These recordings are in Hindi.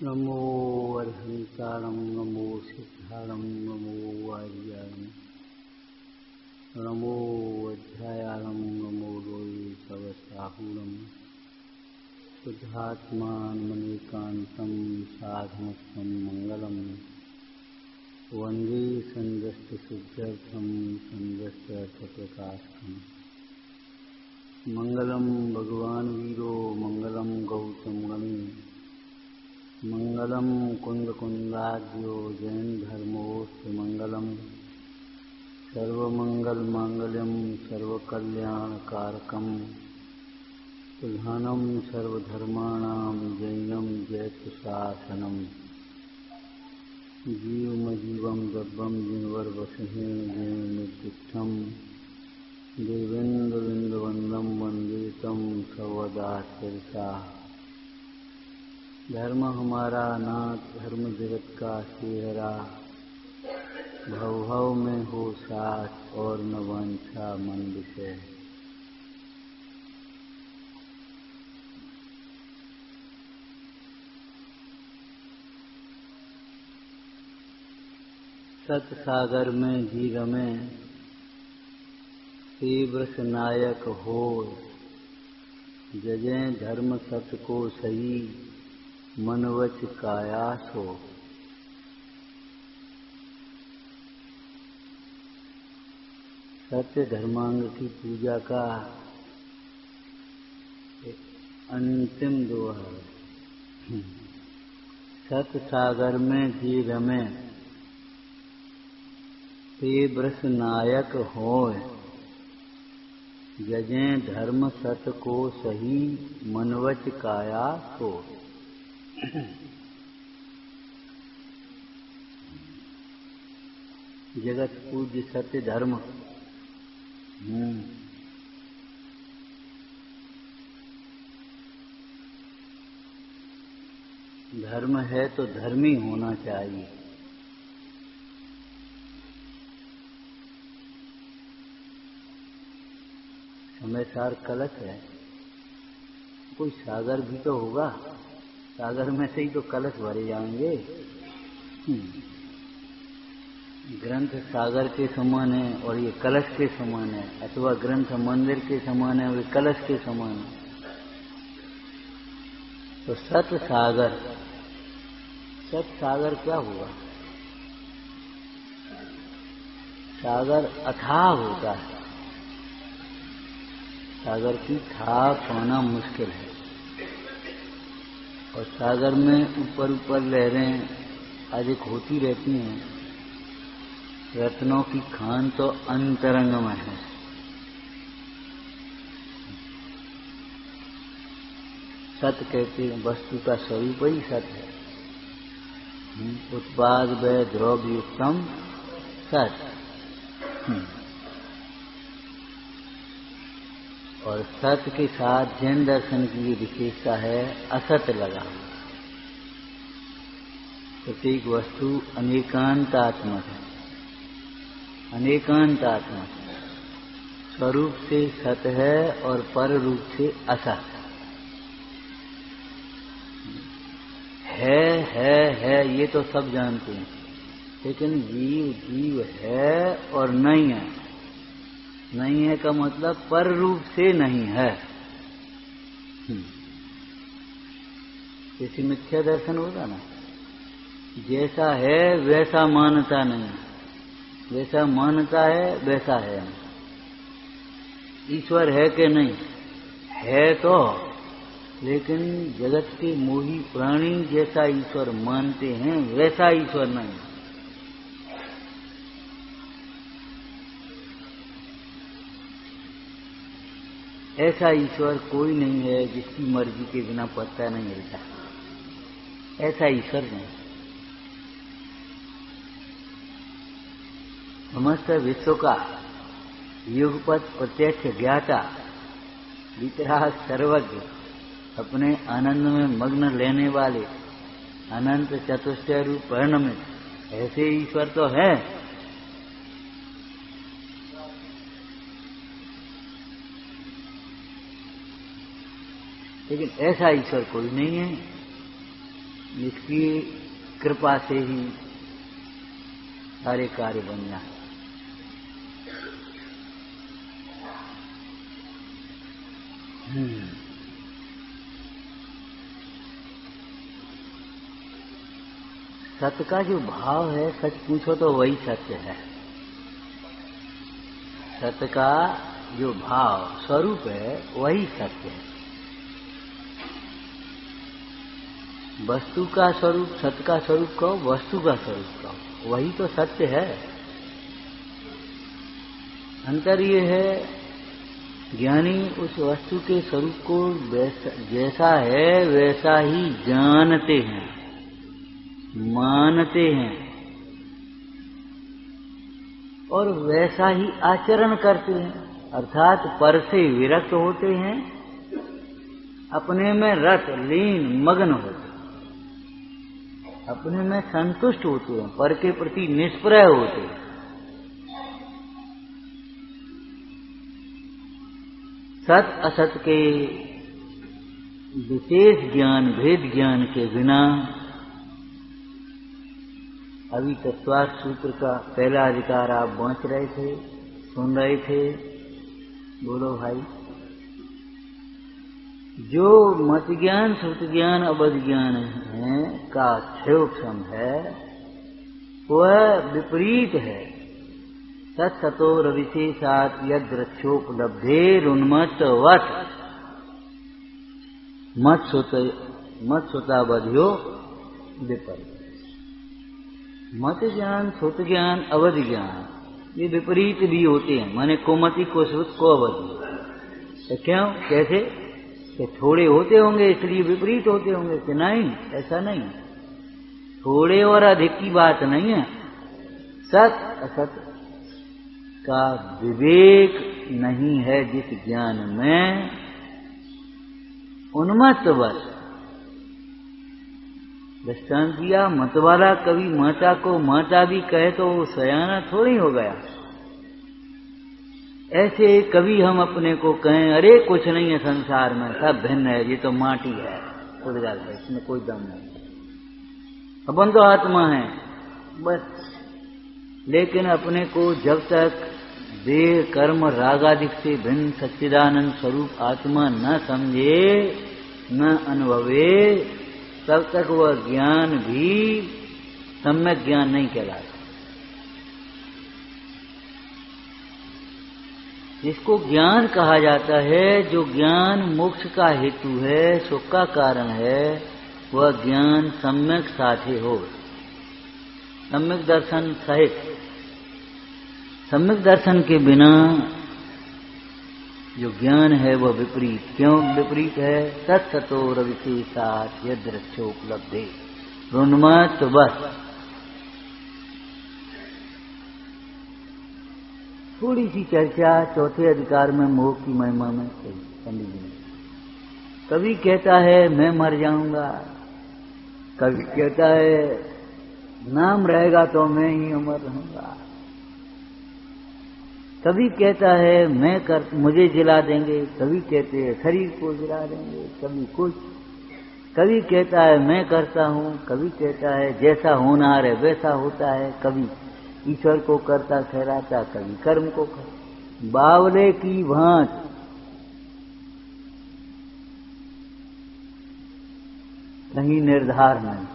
नमो अर्हंतारं नमो सिद्धारं नमो वार्यायं नमो अध्यायारं नमो लोहितवसाहूरं शुद्धात्मानमनेकान्तं साधनस्थं मंगलम वंदे संदस्तशुद्ध्यर्थं संदस्त्यर्थप्रकाशकम् मंगलम भगवान वीरो मंगलम गौतम गणी मंगलम कुंदकुंदाद्यो जैन धर्मोस्त मंगलम सर्वमंगल मांगल्यम सर्वकल्याणकारकम प्रधानम सर्वधर्माणां जैनम जयतुशासनम जीवमजीवम दब्बम जिनवर वसहेन जैनमित्थम देवेन्द्रविंदवंदम वंदे तम सवदाचरिता। धर्म हमारा नाथ धर्म जगत का सेहरा, भव भव में हो साथ और न वांछा मन विषय। सत सागर में जी रमे तीव्रस नायक हो, जजें धर्म सत्य को सही मनवच कायास हो। सत्य धर्मांग की पूजा का अंतिम दोहा है। सत सागर में जी रमे तीव्रस नायक होय, जजें धर्म सत्य को सही मनवच कायास हो। जगत पूज्य सत्य धर्म धर्म है तो धर्मी होना चाहिए। समय सार कलश है, कोई सागर भी तो होगा, सागर में से ही तो कलश भरे जाएंगे। ग्रंथ सागर के समान है और ये कलश के समान है, अथवा ग्रंथ मंदिर के समान है और ये कलश के समान है। तो सत सागर क्या हुआ? सागर अथाह होता है, सागर की था पाना मुश्किल है। और सागर में ऊपर ऊपर लहरें अधिक होती रहती हैं। रत्नों की खान तो अंतरंग में है। सत कहते हैं वस्तु का स्वरूप ही सत है। उत्पाद व द्रव्य युक्तम सत। और सत्य के साथ जैन दर्शन की विशेषता है असत लगा हुआ। प्रत्येक वस्तु अनेकांतात्मक है, अनेकांतात्मक स्वरूप से सत है और पर रूप से असत है ये तो सब जानते हैं। लेकिन जीव है और नहीं है। नहीं है का मतलब पर रूप से नहीं है। जैसे मिथ्या दर्शन होगा ना, जैसा है वैसा मानता नहीं, वैसा मानता है वैसा है नहीं। ईश्वर है कि नहीं? है तो, लेकिन जगत के मोही प्राणी जैसा ईश्वर मानते हैं वैसा ईश्वर नहीं। ऐसा ईश्वर कोई नहीं है जिसकी मर्जी के बिना पत्ता नहीं हिलता। ऐसा ईश्वर नहीं। समस्त विश्व का युगपत प्रत्यक्ष ज्ञाता, वितराग सर्वज्ञ, अपने आनंद में मग्न लेने वाले, अनंत चतुष्टय रूप परिणमित ऐसे ईश्वर तो है। लेकिन ऐसा ईश्वर कोई नहीं है। इसकी कृपा से ही सारे कार्य बन जाए। सत्य का जो भाव है, सच पूछो तो वही सत्य है। सत्य का जो भाव स्वरूप है वही सत्य है। वस्तु का स्वरूप, सत्य का स्वरूप कहो, वस्तु का स्वरूप कहो, वही तो सत्य है। अंतर ये है, ज्ञानी उस वस्तु के स्वरूप को जैसा है वैसा ही जानते हैं, मानते हैं और वैसा ही आचरण करते हैं। अर्थात पर से विरक्त होते हैं, अपने में रत लीन मग्न होते हैं, अपने में संतुष्ट होते हैं, पर के प्रति निष्प्रय होते हैं। सत असत के विशेष ज्ञान, भेद ज्ञान के बिना, अभी तत्वार्थ सूत्र का पहला अधिकार आप बांच रहे थे, सुन रहे थे। बोलो भाई। जो मत ज्ञान, श्रुत ज्ञान, अबध ज्ञान है का क्षयोक्षम है, वह विपरीत है। तत्सतोर विशेषात यद्रक्षोपलब्धेरुन्मत्तवत् मत सुतावध्यो विपरीत। मत ज्ञान, श्रुत ज्ञान, अवध ज्ञान ये विपरीत भी होते हैं। माने कोमति को श्रुत को अवधि। तो क्यों, कैसे कि थोड़े होते होंगे इसलिए विपरीत होते होंगे कि नहीं, ऐसा नहीं। थोड़े और अधिक की बात नहीं है। सत असत का विवेक नहीं है जिस ज्ञान में उन्मत्तवत्। दृष्टांत दिया, मतवाला कभी माता को माता भी कहे तो वो सयाना थोड़ी हो गया। ऐसे कभी हम अपने को कहें अरे कुछ नहीं है संसार में, सब भिन्न है, ये तो माटी है, उदगाल है, इसमें कोई दम नहीं, अपन तो आत्मा है बस। लेकिन अपने को जब तक देह कर्म रागादिक से भिन्न सच्चिदानंद स्वरूप आत्मा न समझे, न अनुभवे, तब तक वह ज्ञान भी सम्यक ज्ञान नहीं कहलाता। जिसको ज्ञान कहा जाता है, जो ज्ञान मोक्ष का हेतु है, सुख का कारण है, वह ज्ञान सम्यक साथे हो, सम्यक दर्शन सहित। सम्यक दर्शन के बिना जो ज्ञान है वह विपरीत। क्यों विपरीत है? तत्सतोर विशेषात यद्रक्षोपलब्धे रुन्मत्तवत्। थोड़ी सी चर्चा चौथे अधिकार में मोह की महिमा में पंडित जी ने। कभी कहता है मैं मर जाऊंगा, कभी कहता है नाम रहेगा तो मैं ही अमर रहूंगा, कभी कहता है मुझे जिला देंगे, कभी कहते हैं शरीर को जिला देंगे, कभी कुछ, कभी कहता है मैं करता हूं, कभी कहता है जैसा होनहार है वैसा होता है, कभी ईश्वर को करता ठहराता, कभी कर्म को करता। बावले की भांति कहीं निर्धार नहीं।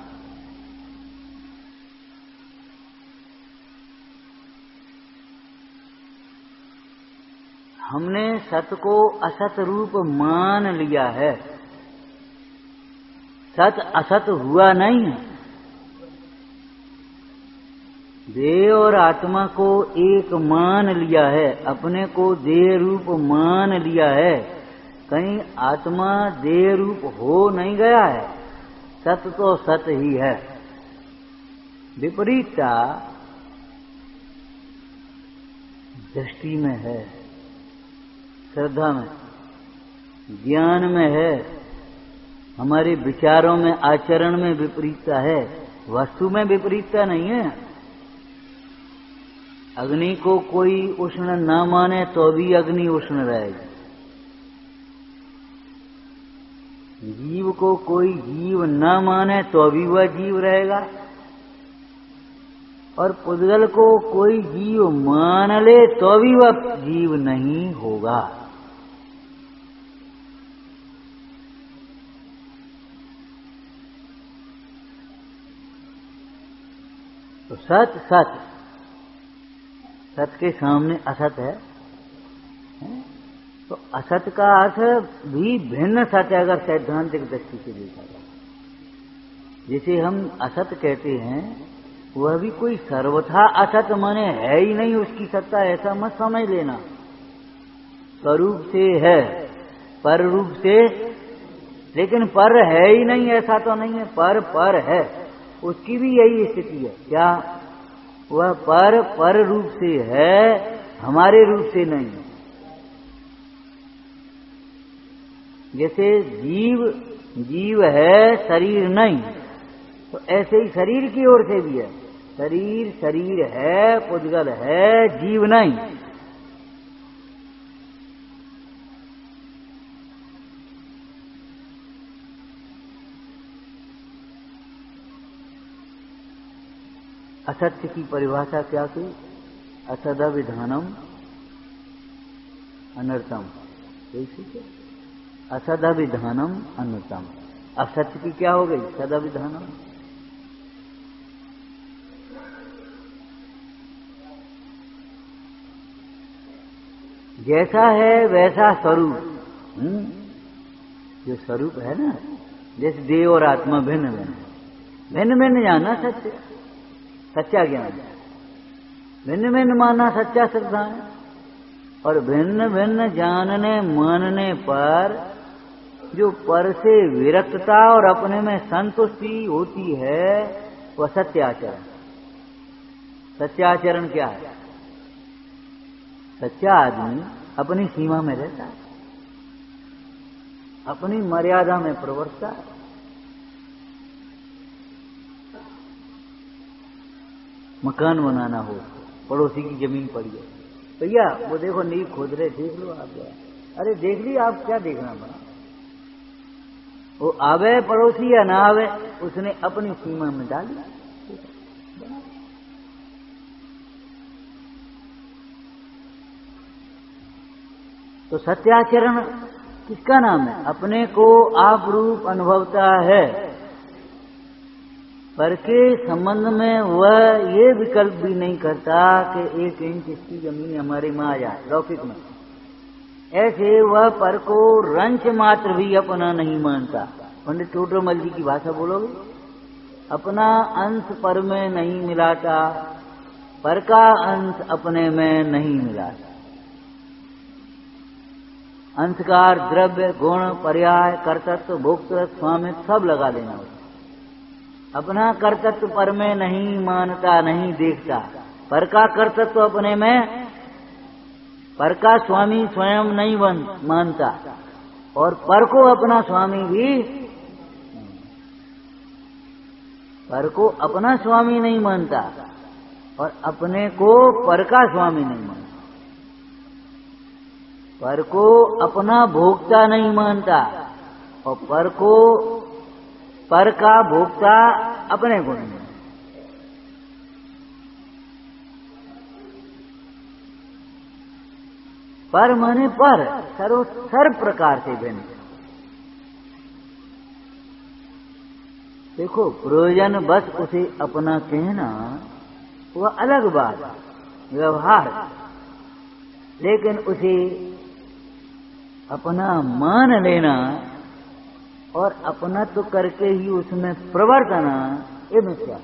हमने सत को असत रूप मान लिया है। सत असत हुआ नहीं है। देह और आत्मा को एक मान लिया है, अपने को देह रूप मान लिया है। कहीं आत्मा देह रूप हो नहीं गया है, सत तो सत ही है। विपरीतता दृष्टि में है, श्रद्धा में, ज्ञान में है, हमारे विचारों में, आचरण में विपरीतता है, वस्तु में विपरीतता नहीं है। अग्नि को कोई उष्ण न माने तो भी अग्नि उष्ण रहेगी। जीव को कोई जीव न माने तो भी वह जीव रहेगा, और पुद्गल को कोई जीव मान ले तो भी वह जीव नहीं होगा। तो सत सत, सत के सामने असत है, तो असत का अर्थ भी भिन्न सत्य अगर सैद्धांतिक दृष्टि से देखा जाए। जिसे हम असत कहते हैं वह भी कोई सर्वथा असत माने है ही नहीं उसकी सत्ता, ऐसा मत समझ लेना। स्वरूप से है, पर रूप से, लेकिन पर है ही नहीं ऐसा तो नहीं है, पर है। उसकी भी यही स्थिति है। क्या? वह पर रूप से है, हमारे रूप से नहीं है। जैसे जीव है, शरीर नहीं, तो ऐसे ही शरीर की ओर से भी है। शरीर है, पुद्गल है, जीव नहीं। असत्य की परिभाषा क्या की? असदविधानम अनर्थम। असदविधानम अनर्थम। असत्य की क्या हो गई? सदविधानम। जैसा है वैसा स्वरूप, जो स्वरूप है ना, जैसे देह और आत्मा भिन्न भिन्न जानना सत्य, सच्चा ज्ञान। भिन्न भिन्न मानना सच्चा श्रद्धा है। और भिन्न भिन्न जानने मानने पर जो पर से विरक्तता और अपने में संतुष्टि होती है वह सत्याचरण। सत्याचरण क्या है? सच्चा आदमी अपनी सीमा में रहता है, अपनी मर्यादा में प्रवर्तता है। मकान बनाना हो, पड़ोसी की जमीन पड़ी है, भैया वो देखो नींव खोद रहे, देख लो आप। अरे देख ली, आप क्या देखना बना? वो आवे पड़ोसी या ना आवे, उसने अपनी सीमा में डाली। तो सत्याचरण किसका नाम है? अपने को आप रूप अनुभवता है, पर के संबंध में वह ये विकल्प भी नहीं करता कि 1 इंच इसकी जमीन हमारे में आ जाए। लौकिक में ऐसे वह पर को रंच मात्र भी अपना नहीं मानता। पंडित टोडरमल जी की भाषा बोलोगे, अपना अंश पर में नहीं मिलाता, पर का अंश अपने में नहीं मिलाता। अंशकार, द्रव्य, गुण, पर्याय, कर्तृत्व, भोक्तृत्व, स्वामित्व सब लगा देना होता। अपना कर्तृत्व पर में नहीं मानता, नहीं देखता। पर का कर्तृत्व अपने में, पर का स्वामी स्वयं नहीं मानता, और पर को अपना स्वामी भी, पर को अपना स्वामी नहीं मानता और अपने को पर का स्वामी नहीं मानता। पर को अपना भोक्ता नहीं मानता और पर को, पर का भोक्ता अपने को नहीं मानता। पर माने पर, सर्व प्रकार से भिन्न। देखो, प्रयोजन बस उसे अपना कहना वह अलग बात, व्यवहार, लेकिन उसे अपना मान लेना और अपना तो करके ही उसमें प्रवर्तना, ये मिथ्या।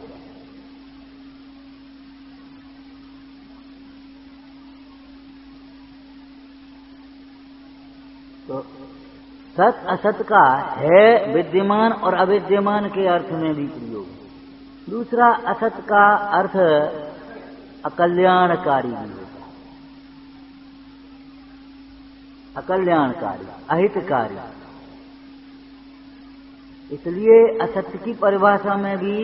तो सत असत का है विद्यमान और अविद्यमान के अर्थ में भी प्रयोग। दूसरा, असत का अर्थ अकल्याणकारी भी होता है। अकल्याणकारी, अहितकारी। इसलिए असत्य की परिभाषा में भी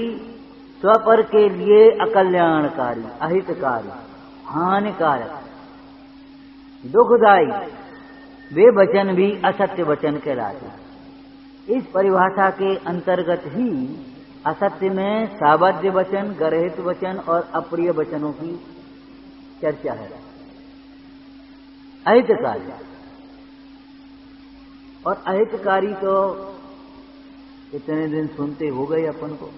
स्वपर के लिए अकल्याणकारी, अहितकारी, हानिकारक, दुखदायी वे वचन भी असत्य वचन कहलाते हैं। इस परिभाषा के अंतर्गत ही असत्य में सावध्य वचन, गर्हित वचन और अप्रिय वचनों की चर्चा है। अहितकारी और अहितकारी तो इतने दिन सुनते हो गए अपन को।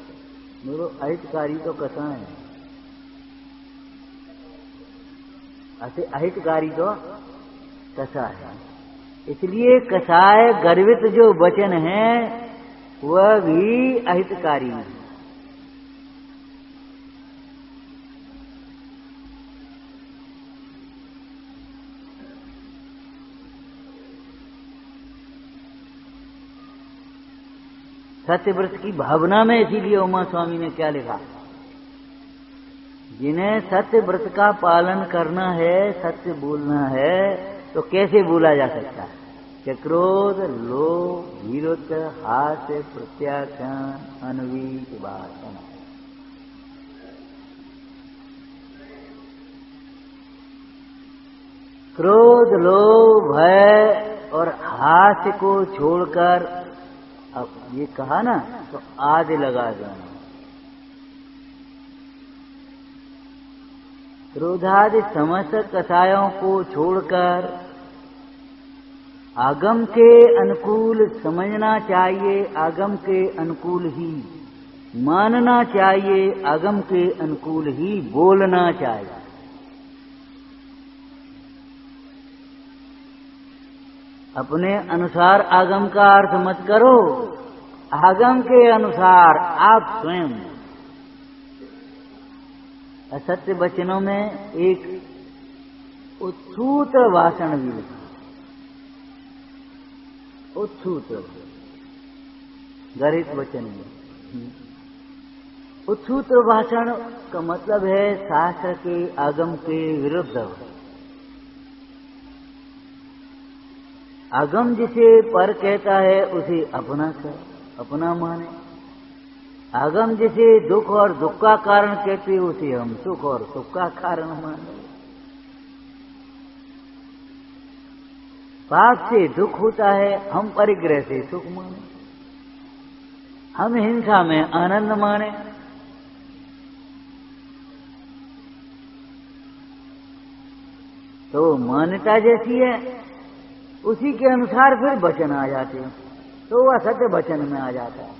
मेरे अहितकारी तो कसाय है, अहितकारी तो कसाय है। इसलिए कसाय गर्वित जो वचन है वह भी अहितकारी है। सत्यव्रत की भावना में इसीलिए उमा स्वामी ने क्या लिखा, जिन्हें सत्यव्रत का पालन करना है, सत्य बोलना है, तो कैसे बोला जा सकता है? क्रोध, लोभ, वीरत्व, हास्य, प्रत्याख्यान, अनवीत भाषण। क्रोध, लोभ, भय और हास्य को छोड़कर, अब ये कहा ना, तो आदि लगा देना। क्रोधादि समस्त कसायों को छोड़कर आगम के अनुकूल समझना चाहिए, आगम के अनुकूल ही मानना चाहिए, आगम के अनुकूल ही बोलना चाहिए। अपने अनुसार आगम का अर्थ मत करो, आगम के अनुसार आप स्वयं। असत्य वचनों में एक उच्छूत भाषण भी लिखा, उच्छूत गरित वचन में। उच्छूत भाषण का मतलब है शास्त्र के आगम के विरुद्ध। आगम जिसे पर कहता है उसे अपना माने। आगम जिसे दुख और दुख का कारण कहते हैं उसे हम सुख और सुख का कारण माने। पाप से दुख होता है, हम परिग्रह से सुख माने। हम हिंसा में आनंद माने। तो मान्यता जैसी है उसी के अनुसार फिर वचन आ जाते हैं, तो वह सत्य वचन में आ जाता है।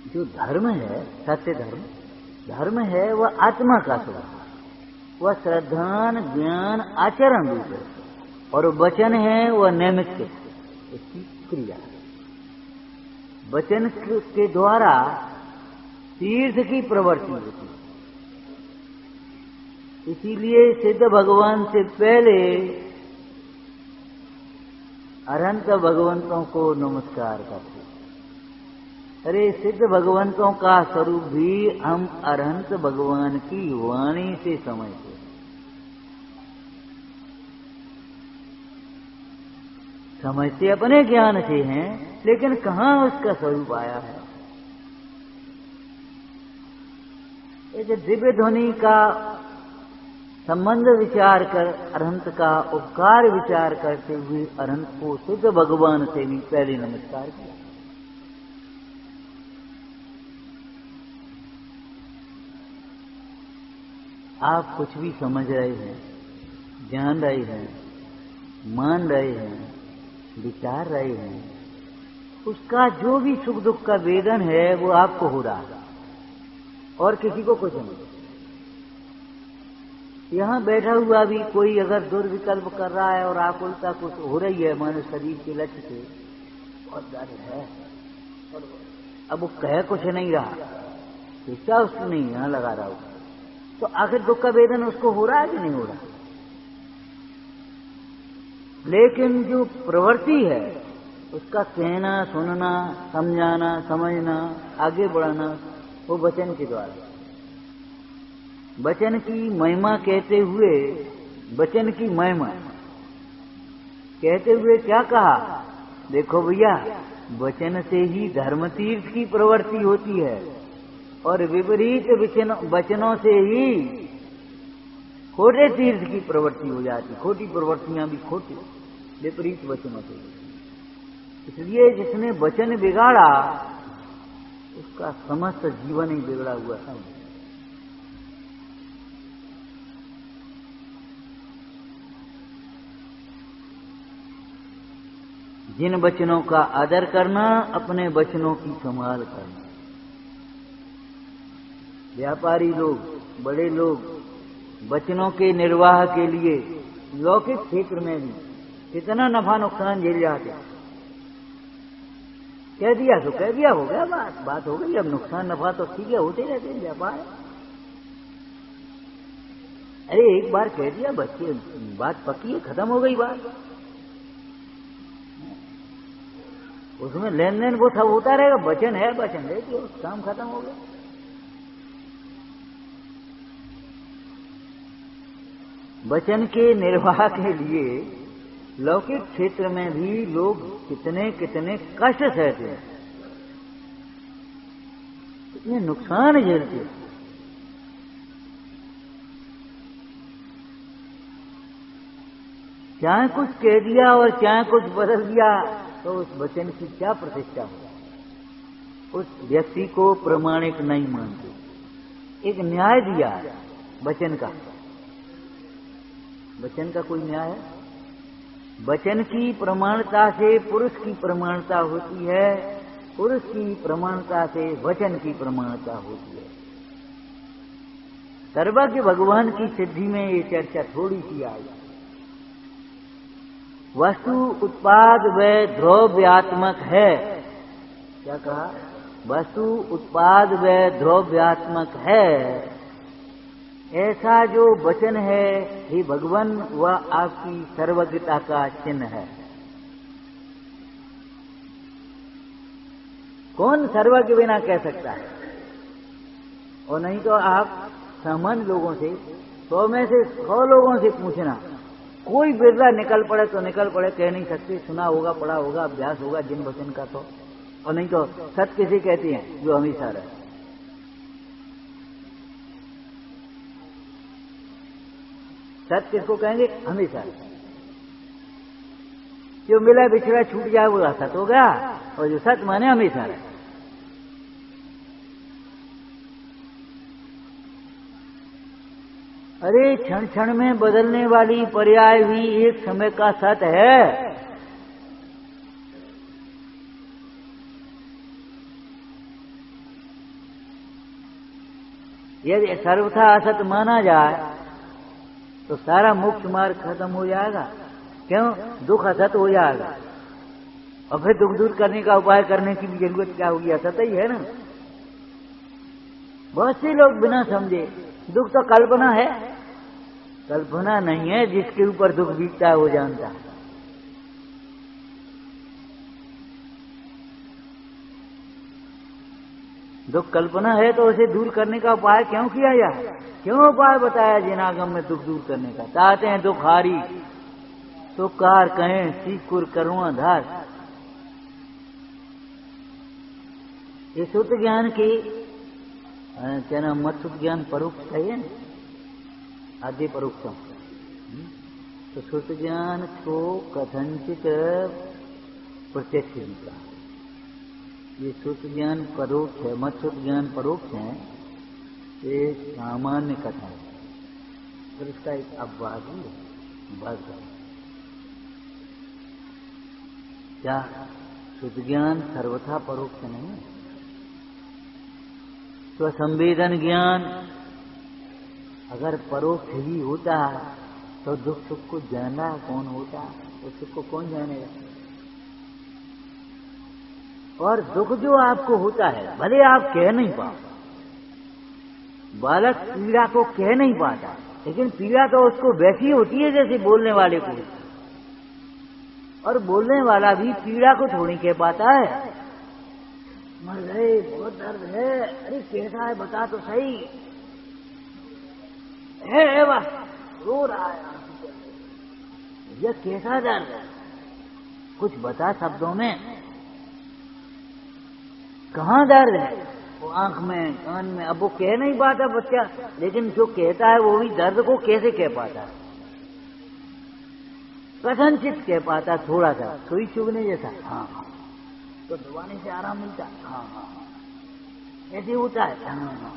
जो धर्म है, सत्य धर्म है, वह आत्मा का स्वभाव, वह श्रद्धान ज्ञान आचरण रूप है। और वचन है वह नैमित्त, इसकी क्रिया। वचन के द्वारा तीर्थ की प्रवृत्ति होती है। इसीलिए सिद्ध भगवान से पहले अरहंत भगवंतों को नमस्कार करते। अरे सिद्ध भगवंतों का स्वरूप भी हम अरहंत भगवान की वाणी से समझते। समझते अपने ज्ञान से हैं, लेकिन कहाँ उसका स्वरूप आया है। ये दिव्य ध्वनि का संबंध विचार कर, अरहंत का उपकार विचार करते हुए अरहंत को सिद्ध भगवान से भी पहले नमस्कार किया। आप कुछ भी समझ रहे हैं, जान रहे हैं, मान रहे हैं, विचार रहे हैं, उसका जो भी सुख दुख का वेदन है वो आपको हो रहा है और किसी को कुछ नहीं। यहाँ बैठा हुआ भी कोई अगर दुर्विकल्प कर रहा है और आकुलता कुछ हो रही है मानव शरीर के लक्ष्य से, बहुत ज्यादा है, और अब वो कह कुछ नहीं रहा, क्या उसको नहीं यहाँ लगा रहा हो, तो आखिर दुख का वेदन उसको हो रहा है कि नहीं हो रहा। लेकिन जो प्रवृत्ति है उसका कहना, सुनना, समझाना, समझना, आगे बढ़ाना, वो वचन के द्वारा। वचन की महिमा कहते हुए, वचन की महिमा कहते हुए क्या कहा? देखो भैया, वचन से ही धर्म तीर्थ की प्रवृत्ति होती है और विपरीत वचनों से ही खोटे तीर्थ की प्रवृत्ति हो जाती। खोटी प्रवृत्तियां भी खोटी, विपरीत वचनों से। इसलिए जिसने वचन बिगाड़ा उसका समस्त जीवन ही बिगड़ा हुआ है। जिन वचनों का आदर करना, अपने वचनों की संभाल करना। व्यापारी लोग, बड़े लोग वचनों के निर्वाह के लिए लौकिक क्षेत्र में भी कितना नफा नुकसान झेल जाते। कह दिया तो कह दिया, हो गया, बात हो गई। अब नुकसान नफा तो ठीक है, होते रहते हैं व्यापार। अरे एक बार कह दिया बच्चे, बात पक्की है, खत्म हो गई बात। उसमें लेन देन वो सब होता रहेगा। वचन है, वचन दे दिया, काम खत्म हो गया। वचन के निर्वाह के लिए लौकिक क्षेत्र में भी लोग कितने कितने कष्ट सहते हैं, कितने नुकसान झेलते हैं। चाहे कुछ कह दिया और चाहे कुछ बदल दिया तो उस वचन की क्या प्रतिष्ठा हो। उस व्यक्ति को प्रमाणिक नहीं मानते। एक न्याय दिया वचन का। वचन का कोई न्याय है? वचन की प्रमाणता से पुरुष की प्रमाणता होती है, पुरुष की प्रमाणता से वचन की प्रमाणता होती है। सर्वज्ञ भगवान की सिद्धि में ये चर्चा थोड़ी सी आई। वस्तु उत्पाद व द्रव्यात्मक है। क्या कहा? वस्तु उत्पाद व द्रव्यात्मक है। ऐसा जो वचन है, हे भगवान, वह आपकी सर्वज्ञता का चिन्ह है। कौन सर्वज्ञ बिना कह सकता है? और नहीं तो आप सामान्य लोगों से, 100 में से 100 लोगों से पूछना, कोई बिरला निकल पड़े तो निकल पड़े, कह नहीं सकते। सुना होगा, पढ़ा होगा, अभ्यास होगा जिन वचन का तो। और नहीं तो सत्य किसे कहते हैं? जो हमेशा रहे। सत्य किसको कहेंगे? हमेशा। जो मिला बिछड़ा छूट जाए वो सत्य हो गया, और जो सत्य माने हमेशा रहे। अरे क्षण क्षण में बदलने वाली पर्याय भी एक समय का सत्य है। यदि सर्वथा असत्य माना जाए तो सारा मोक्ष मार्ग खत्म हो जाएगा। क्यों? दुख असत हो जाएगा, और फिर दुख दूर करने का उपाय करने की भी जरूरत क्या होगी? असत ही है ना। बहुत से लोग बिना समझे, दुख तो कल्पना है। कल्पना नहीं है, जिसके ऊपर दुख बीतता है वो जानता है। दुख कल्पना है तो उसे दूर करने का उपाय क्यों किया जाए? क्यों उपाय बताया जिनागम में दुख दूर करने का? चाहते हैं दुख हारी, सुकार कहें सीकुर करुणा धार। ये शुद्ध ज्ञान की क्या नाम, मत ज्ञान परोक्ष कहिए ना, आदि परोक्षम। तो शुद्ध ज्ञान को कथनचित प्रत्यक्ष दिखा। ये शुद्ध ज्ञान परोक्ष है, मत शुद्ध ज्ञान परोक्ष है। ये सामान्य कथा है, पर इसका एक अपवाद ही है। क्या शुद्ध ज्ञान सर्वथा परोक्ष नहीं है? तो संवेदन ज्ञान अगर परोक्ष ही होता तो दुख सुख को जानना कौन होता? उस सुख को कौन जानेगा? और दुख जो आपको होता है, भले आप कह नहीं पाओ, बालक पीड़ा को कह नहीं पाता, लेकिन पीड़ा तो उसको वैसी होती है जैसे बोलने वाले को। और बोलने वाला भी पीड़ा को थोड़ी कह पाता है। मर गए, बहुत दर्द है। अरे कैसा है बता तो सही। है बस रो रहा है, यह कैसा दर्द है? कुछ बता शब्दों में। कहाँ दर्द है? वो आंख में, कान में। अब वो कह नहीं पाता बच्चा, लेकिन जो कहता है वो भी दर्द को कैसे कह पाता है? कथनचित कह पाता थोड़ा सा, सुई चुभने जैसा, हाँ हाँ, तो दबाने से आराम मिलता, हाँ हाँ, ऐसे होता है, हाँ हाँ,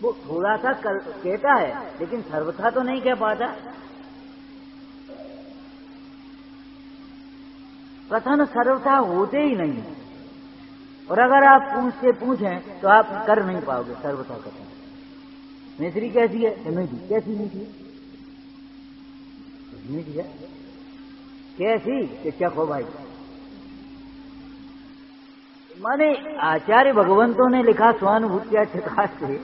वो थोड़ा सा कहता है, लेकिन सर्वथा तो नहीं कह पाता। कथन सर्वथा होते ही नहीं, और अगर आप से पूछें तो आप कर नहीं पाओगे सर्वथा कथन। मिश्री कैसी है? मीठी। कैसी मीठी? मीठी है। कैसी? कि चखो भाई। माने आचार्य भगवंतों ने लिखा स्वानुभूत्या चिकास से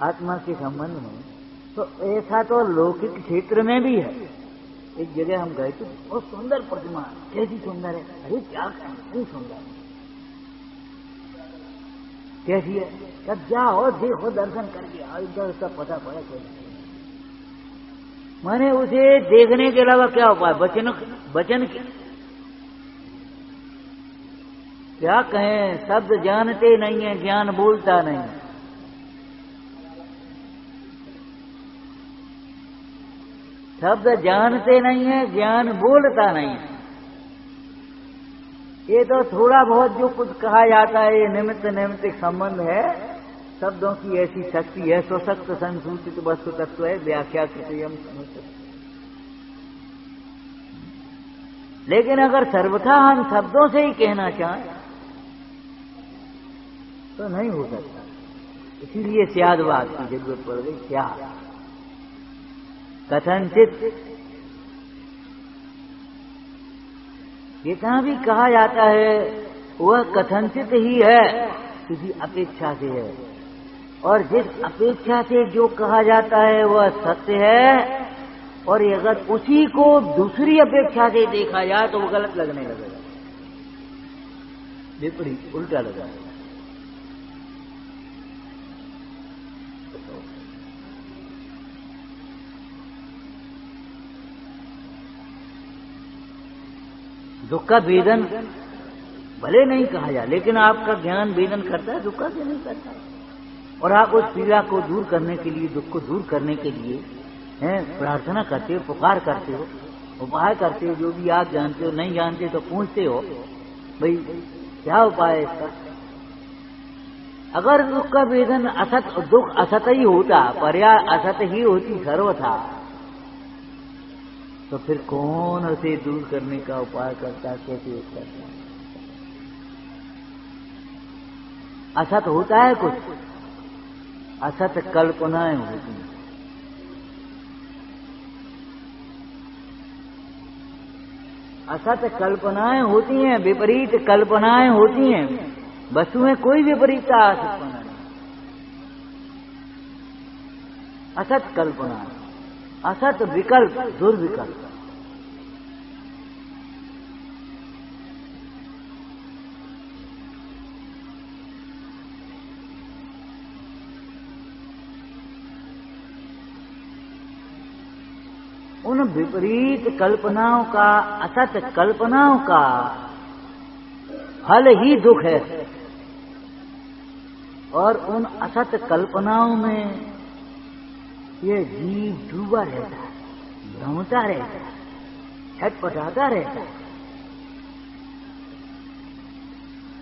आत्मा के संबंध में, तो ऐसा तो लौकिक क्षेत्र में भी है। एक जगह हम गए तो बहुत सुंदर प्रतिमा, कैसी सुंदर है, अरे क्या इतनी सुंदर, कैसी है? तब जाओ देखो, दर्शन करके आओ, इधर उसका पता पड़ा कैसी। माने उसे देखने के अलावा क्या उपाय? वचन क्या कहें, शब्द जानते नहीं है, ज्ञान बोलता नहीं। शब्द जानते नहीं है, ज्ञान बोलता नहीं है। ये तो थोड़ा बहुत जो कुछ कहा जाता है, ये निमित्त नैमित्तिक संबंध है। शब्दों की ऐसी शक्ति है, स्वशक्त संसूचित वस्तु तत्व है, व्याख्या कृतयम समुचित। लेकिन अगर सर्वथा हम शब्दों से ही कहना चाहें तो नहीं हो सकता। इसीलिए स्यादवाद की जरूरत पड़ गई। क्या कथनचित, जितना भी कहा जाता है वह कथनचित ही है, किसी अपेक्षा से है, और जिस अपेक्षा से जो कहा जाता है वह सत्य है। और अगर उसी को दूसरी अपेक्षा से देखा जाए तो वो गलत लगने लगेगा, विपरीत, उल्टा लगेगा। दुख का वेदन भले नहीं कहा जाए, लेकिन आपका ज्ञान वेदन करता है, दुख का से नहीं करता। और आप उस पीड़ा को दूर करने के लिए, दुख को दूर करने के लिए प्रार्थना करते हो, पुकार करते हो, उपाय करते हो। जो भी आप जानते हो, नहीं जानते तो पूछते हो, भाई क्या उपाय है इसका। अगर दुख का वेदन असत, दुख असत ही होता, पर्याय असत ही होती सर्वथा, तो फिर कौन उसे दूर करने का उपाय करता, कैसे करता? असत होता है कुछ, असत कल्पनाएं होती हैं। असत कल्पनाएं होती हैं, विपरीत कल्पनाएं होती हैं। वस्तु में कोई विपरीतता आ सकता नहीं। असत कल्पना, असत विकल्प, दुर्विकल्प। उन विपरीत कल्पनाओं का, असत कल्पनाओं का फल ही दुख है। और उन असत कल्पनाओं में ये जीव डूबा रहता है, भ्रमता रहता है, छटपटाता रहता है।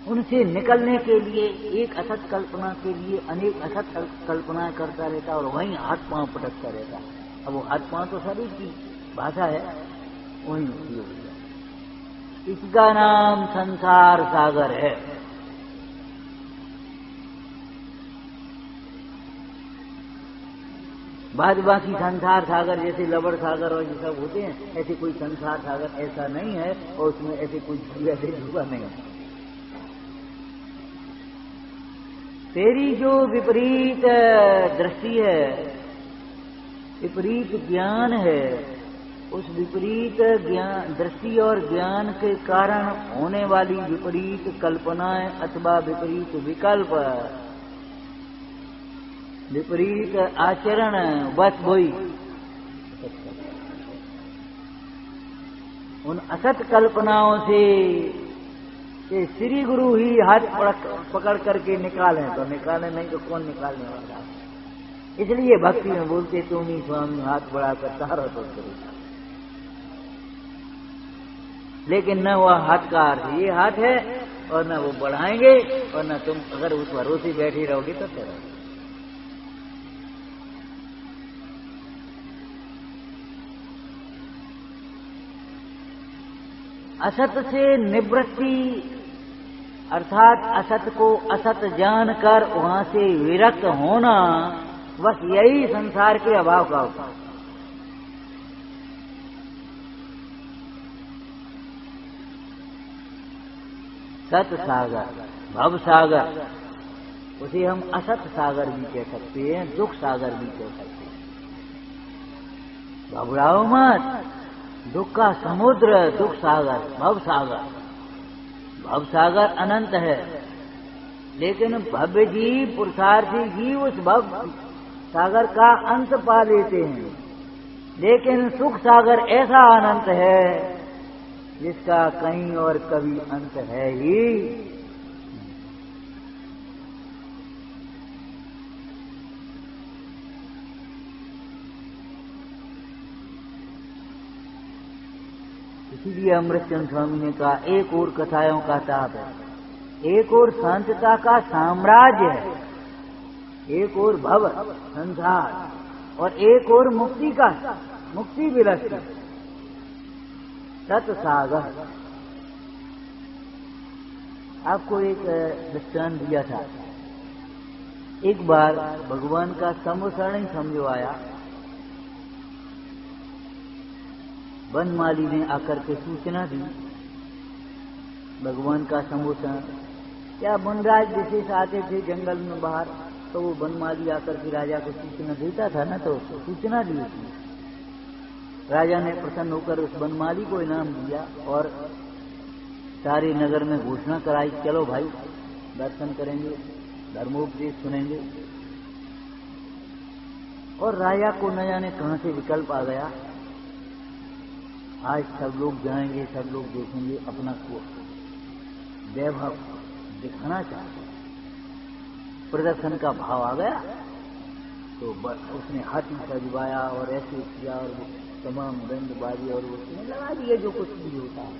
उनसे निकलने के लिए, एक असत कल्पना के लिए अनेक असत कल्पनाएं करता रहता है, और वहीं हाथ पांव पटकता रहता है। अब वो हाथ पांव तो शरीर की भाषा है, वही उपयोग है। इसका नाम संसार सागर है। बाद बाकी संसार सागर जैसे लवण सागर और ये सब होते हैं, ऐसे कोई संसार सागर ऐसा नहीं है, और उसमें ऐसे कोई ऐसे डूबा नहीं है। तेरी जो विपरीत दृष्टि है, विपरीत ज्ञान है, उस विपरीत ज्ञान, दृष्टि और ज्ञान के कारण होने वाली विपरीत कल्पनाएं अथवा विपरीत विकल्प, विपरीत आचरण, बस वही उन असत कल्पनाओं से श्री गुरु ही हाथ पकड़ करके निकाले, तो निकाले, नहीं तो कौन निकालने वाला। इसलिए भक्ति में बोलते तुम ही स्वामी हाथ बढ़ाकर तारो तो करो। लेकिन न वह हाथ का अर्थ ये हाथ है और न वो बढ़ाएंगे और न तुम अगर उस भरोसे बैठी रहोगे तो फिर असत से निवृत्ति अर्थात असत को असत जानकर वहां से विरक्त होना, बस यही संसार के अभाव का होता है। सत सागर, भव सागर, उसे हम असत सागर भी कह सकते हैं, दुख सागर भी कह सकते हैं। घबराओ मत, दुख का समुद्र दुख सागर, भव सागर। भव सागर अनंत है, लेकिन भव्य जीव पुरुषार्थी जीव उस भव सागर का अंत पा लेते हैं। लेकिन सुख सागर ऐसा अनंत है जिसका कहीं और कभी अंत है ही। इसीलिए अमृतचंद स्वामी ने कहा, एक और कथाओं का ताप है, एक और शांतता का साम्राज्य है, एक और भव संसार और एक और मुक्ति का मुक्ति विलस सत सागर। आपको एक दृष्टांत दिया था, एक बार भगवान का संवसरण समझो आया। वनमाली ने आकर के सूचना दी, भगवान का संवसरण। क्या वनराज विशेष आते थे जंगल में बाहर, तो वो वनमाली आकर के राजा को सूचना देता था ना, तो सूचना दी थी। राजा ने प्रसन्न होकर उस वनमाली को इनाम दिया और सारे नगर में घोषणा कराई, चलो भाई दर्शन करेंगे, धर्मोपदेश सुनेंगे। और राजा को न जाने कहां से विकल्प आ गया, आज सब लोग जाएंगे, सब लोग देखेंगे, अपना को वैभव दिखाना चाहते, प्रदर्शन का भाव आ गया। तो उसने हाथी सजवाया और ऐसे किया और वो तमाम दंडबाजी और उसने लगा दिया जो कुछ भी होता है।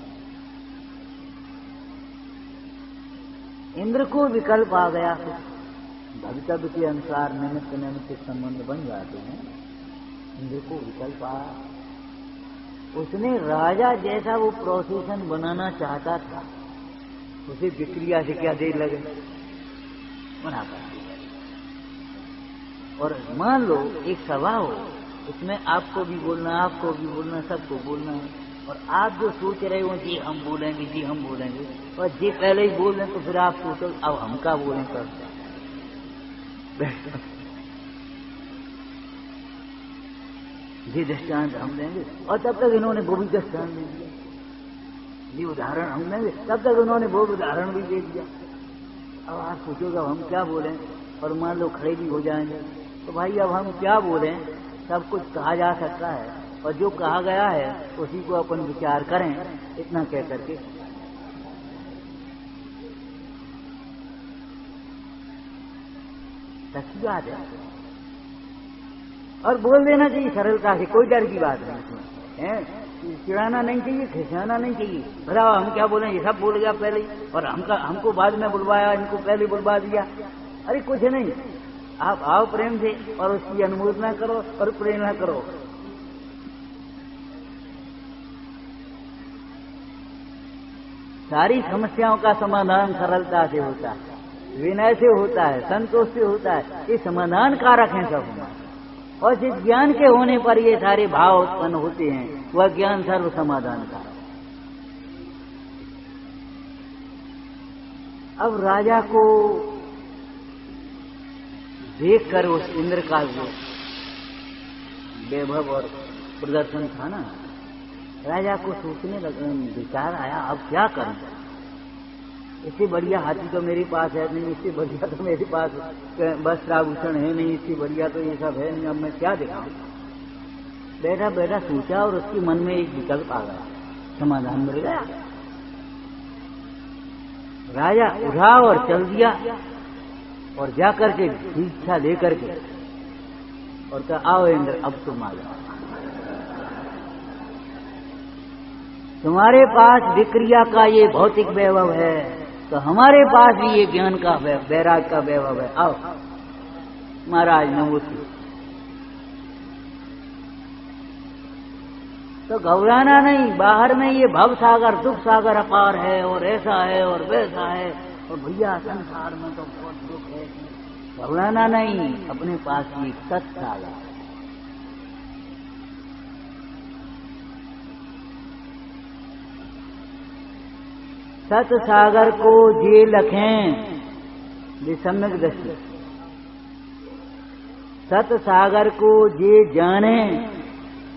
इंद्र को विकल्प आ गया, भवितव्य के अनुसार निमित्त निमित्त संबंध बन जाते हैं। इंद्र को विकल्प आया, उसने राजा जैसा वो प्रोसेशन बनाना चाहता था, उसे विक्रिया से क्या देर लगे, बना कर दिया। और मान लो एक सभा हो, उसमें आपको भी बोलना, आपको भी बोलना, सबको बोलना है, और आप जो सोच रहे हो जी हम बोलेंगे, जी हम बोलेंगे, और जी पहले ही बोल रहे तो फिर आप सोचो अब हम क्या बोलें कर। जी दृष्टांत हम देंगे, और तब तक इन्होंने वो भी दृष्टांत दे दिया। जी उदाहरण हम देंगे, तब तक उन्होंने वो उदाहरण भी दे दिया। अब आप सोचोगे हम क्या बोलें, और मान लो खड़े भी हो जाएंगे, तो भाई अब हम क्या बोलें, सब कुछ कहा जा सकता है, और जो कहा गया है उसी को अपन विचार करें, इतना कह करके सच्ची बात है। और बोल देना चाहिए सरलता से, कोई डर की बात नहीं है, चिढ़ाना नहीं चाहिए, खिंचाना नहीं चाहिए। बताओ हम क्या बोलें, ये सब बोल गया पहले ही, और हमको बाद में बुलवाया, इनको पहले बुलवा दिया। अरे कुछ नहीं, आप आओ प्रेम से और उसकी अनुमोदना करो और प्रेरणा करो। सारी समस्याओं का समाधान सरलता से होता है, विनय से होता है, संतोष से होता है। ये समाधान कारक हैं सब हमारे, और जिस ज्ञान के होने पर ये सारे भाव उत्पन्न होते हैं वह ज्ञान सर्व समाधान का। अब राजा को देखकर उस इंद्र का जो वैभव और प्रदर्शन था ना, राजा को सोचने लगा, विचार आया अब क्या करूं, इससे बढ़िया हाथी तो मेरे पास है नहीं, इससे बढ़िया तो मेरे पास वस्त्राभूषण है नहीं, इससे बढ़िया तो ये सब है नहीं, अब मैं क्या दिखाऊं। बैठा बैठा सोचा और उसके मन में एक विकल्प आ गया, समाधान मिल गया। राजा उठा और चल दिया और जाकर के दीक्षा लेकर के और कहा आओ इंद्र अब तुम आ जाओ। तुम्हारे पास विक्रिया का ये भौतिक वैभव है, तो हमारे पास भी ये ज्ञान का वैराग का वैभव है। आओ महाराज नमोसी। तो घबराना नहीं, बाहर में ये भव सागर दुख सागर अपार है, और ऐसा है और वैसा है, और भैया संसार में तो बहुत दुख है। घबराना नहीं, अपने पास ये सत्सागर। सत्सागर को जे लखें ये सम्यक दृष्टि, सत्सागर को जे जाने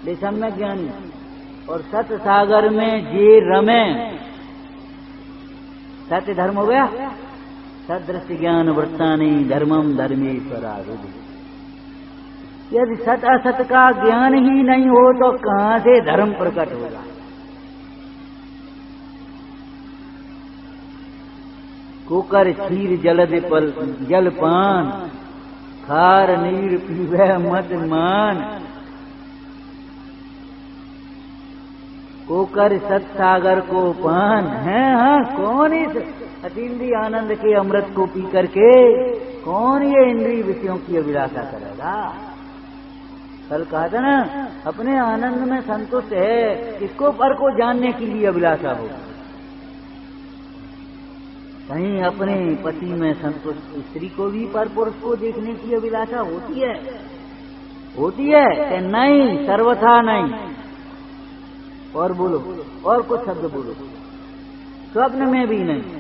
ये सम्यक ज्ञानी, और सत्सागर में जे रमे, सत्य धर्म हो गया, सदृश्य ज्ञान वृत्तानि धर्मम धर्मेश्वरारूढ़। यदि सत असत का ज्ञान ही नहीं हो तो कहां से धर्म प्रकट होगा। कुकर क्षीर जलपान, खार नीर पीवे मत मान। कोकर सत्सागर को पान है। हाँ, कौन इस अतीन्द्रिय आनंद के अमृत को पी करके कौन ये इंद्रिय विषयों की अभिलाषा करेगा। कल कहा था ना, अपने आनंद में संतुष्ट है, किसको पर को जानने के लिए अभिलाषा होगी। कहीं अपने पति में संतुष्ट स्त्री को भी पर पुरुष को देखने की अभिलाषा होती है, होती है कि नहीं? सर्वथा नहीं। और बोलो, और कुछ शब्द बोलो। स्वप्न में भी नहीं।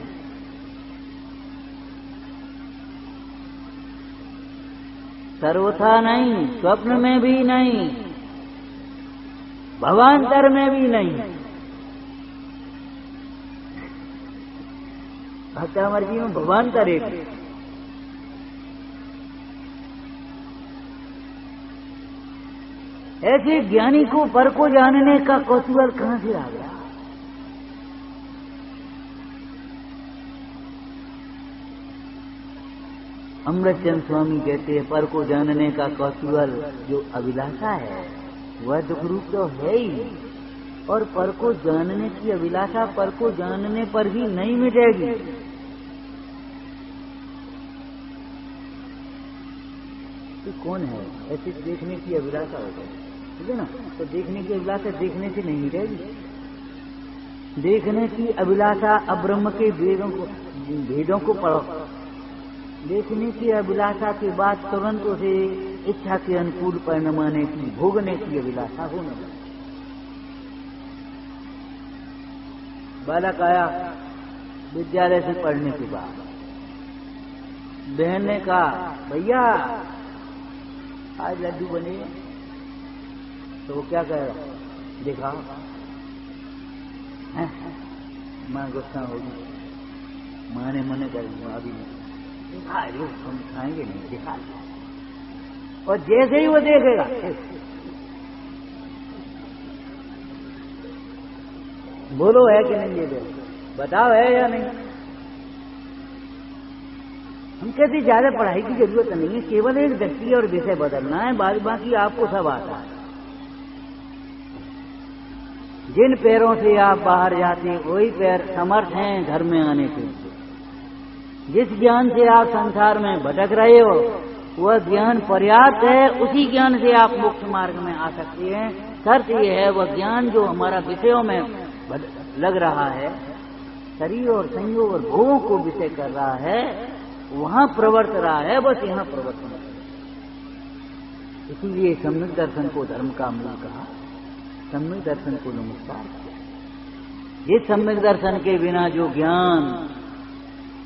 सर्वथा नहीं, स्वप्न में भी नहीं, भवांतर में भी नहीं। भक्तामर जी में भवांतर एक। ऐसे ज्ञानी को पर को जानने का कौतूहल कहां से आ गया। अमृतचंद स्वामी कहते हैं, पर को जानने का कौतूहल जो अभिलाषा है वह दुख रूप तो है ही, और पर को जानने की अभिलाषा पर को जानने पर भी नहीं मिटेगी। तो कौन है ऐसे देखने की अभिलाषा होगी, ठीक है ना? तो देखने की अभिलाषा देखने से नहीं मिटेगी। देखने की अभिलाषा अब्रह्म के भेदों को पढ़ो। देखने की अभिलाषा के बाद तुरंत उसे इच्छा के अनुकूल परिणमाने की, भोगने की अभिलाषा होने लगी। बालक आया विद्यालय से पढ़ने के बाद, बहन ने कहा भैया आज लड्डू बने, तो वो क्या कह रहा, दिखा। मां गुस्सा होगी, मां ने मने कर अभी दिखा, हम खाएंगे नहीं, दिखा। और जैसे ही वो देखेगा, बोलो है कि नहीं, ये देखो बताओ है या नहीं। हम कहते ज्यादा पढ़ाई की जरूरत नहीं है, केवल एक व्यक्ति और विषय बदलना है, बाकी आपको सब आता है। जिन पैरों से आप बाहर जाते हैं वही पैर समर्थ हैं घर में आने के। जिस ज्ञान से आप संसार में भटक रहे हो वह ज्ञान पर्याप्त है, उसी ज्ञान से आप मोक्ष मार्ग में आ सकते हैं। शर्त यह है वह ज्ञान जो हमारा विषयों में लग रहा है, शरीर और संयोग और भोगों को विषय कर रहा है, वहां प्रवर्त रहा है, बस यहाँ प्रवर्तन। इसीलिए सम्यक दर्शन को धर्म का मूल कहा, सम्यक दर्शन को नमस्कार किया। जिस सम्यक दर्शन के बिना जो ज्ञान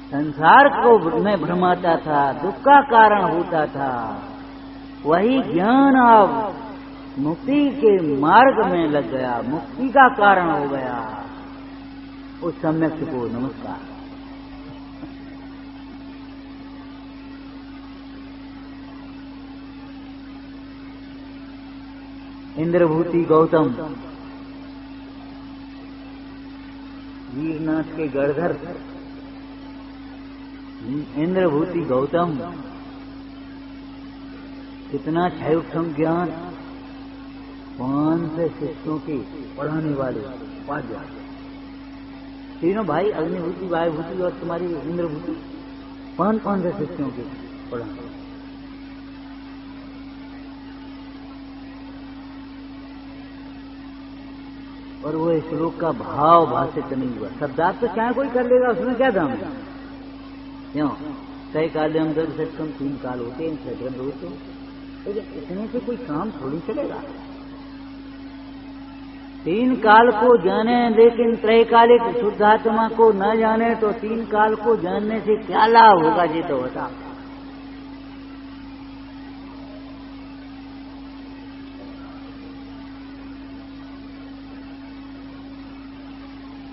संसार को में भ्रमाता था, दुख का कारण होता था, वही ज्ञान अब मुक्ति के मार्ग में लग गया, मुक्ति का कारण हो गया। उस सम्यक को नमस्कार। इंद्रभूति गौतम, वीरनाथ के गढ़धर इंद्रभूति गौतम, कितना क्षयोक्षम ज्ञान, 500 शिष्यों के पढ़ाने वाले उपाध्याय, तीनों भाई अग्निभूति, वायुभूति और तुम्हारी इंद्रभूति, 500 शिष्यों के पढ़ाने। और वो श्लोक का भाव भाषित नहीं हुआ, शब्दार्थ तो चाहे कोई कर लेगा, उसमें क्या दाम है? क्यों? कई काल्यम दर्द सक्षम 3 काल होते हैं, 6 ग्रंथ होते हैं, लेकिन इतने से कोई काम थोड़ी चलेगा। 3 काल को जाने लेकिन त्रैकालिक शुद्धात्मा को न जाने तो 3 काल को जानने से क्या लाभ होगा, ये तो बता।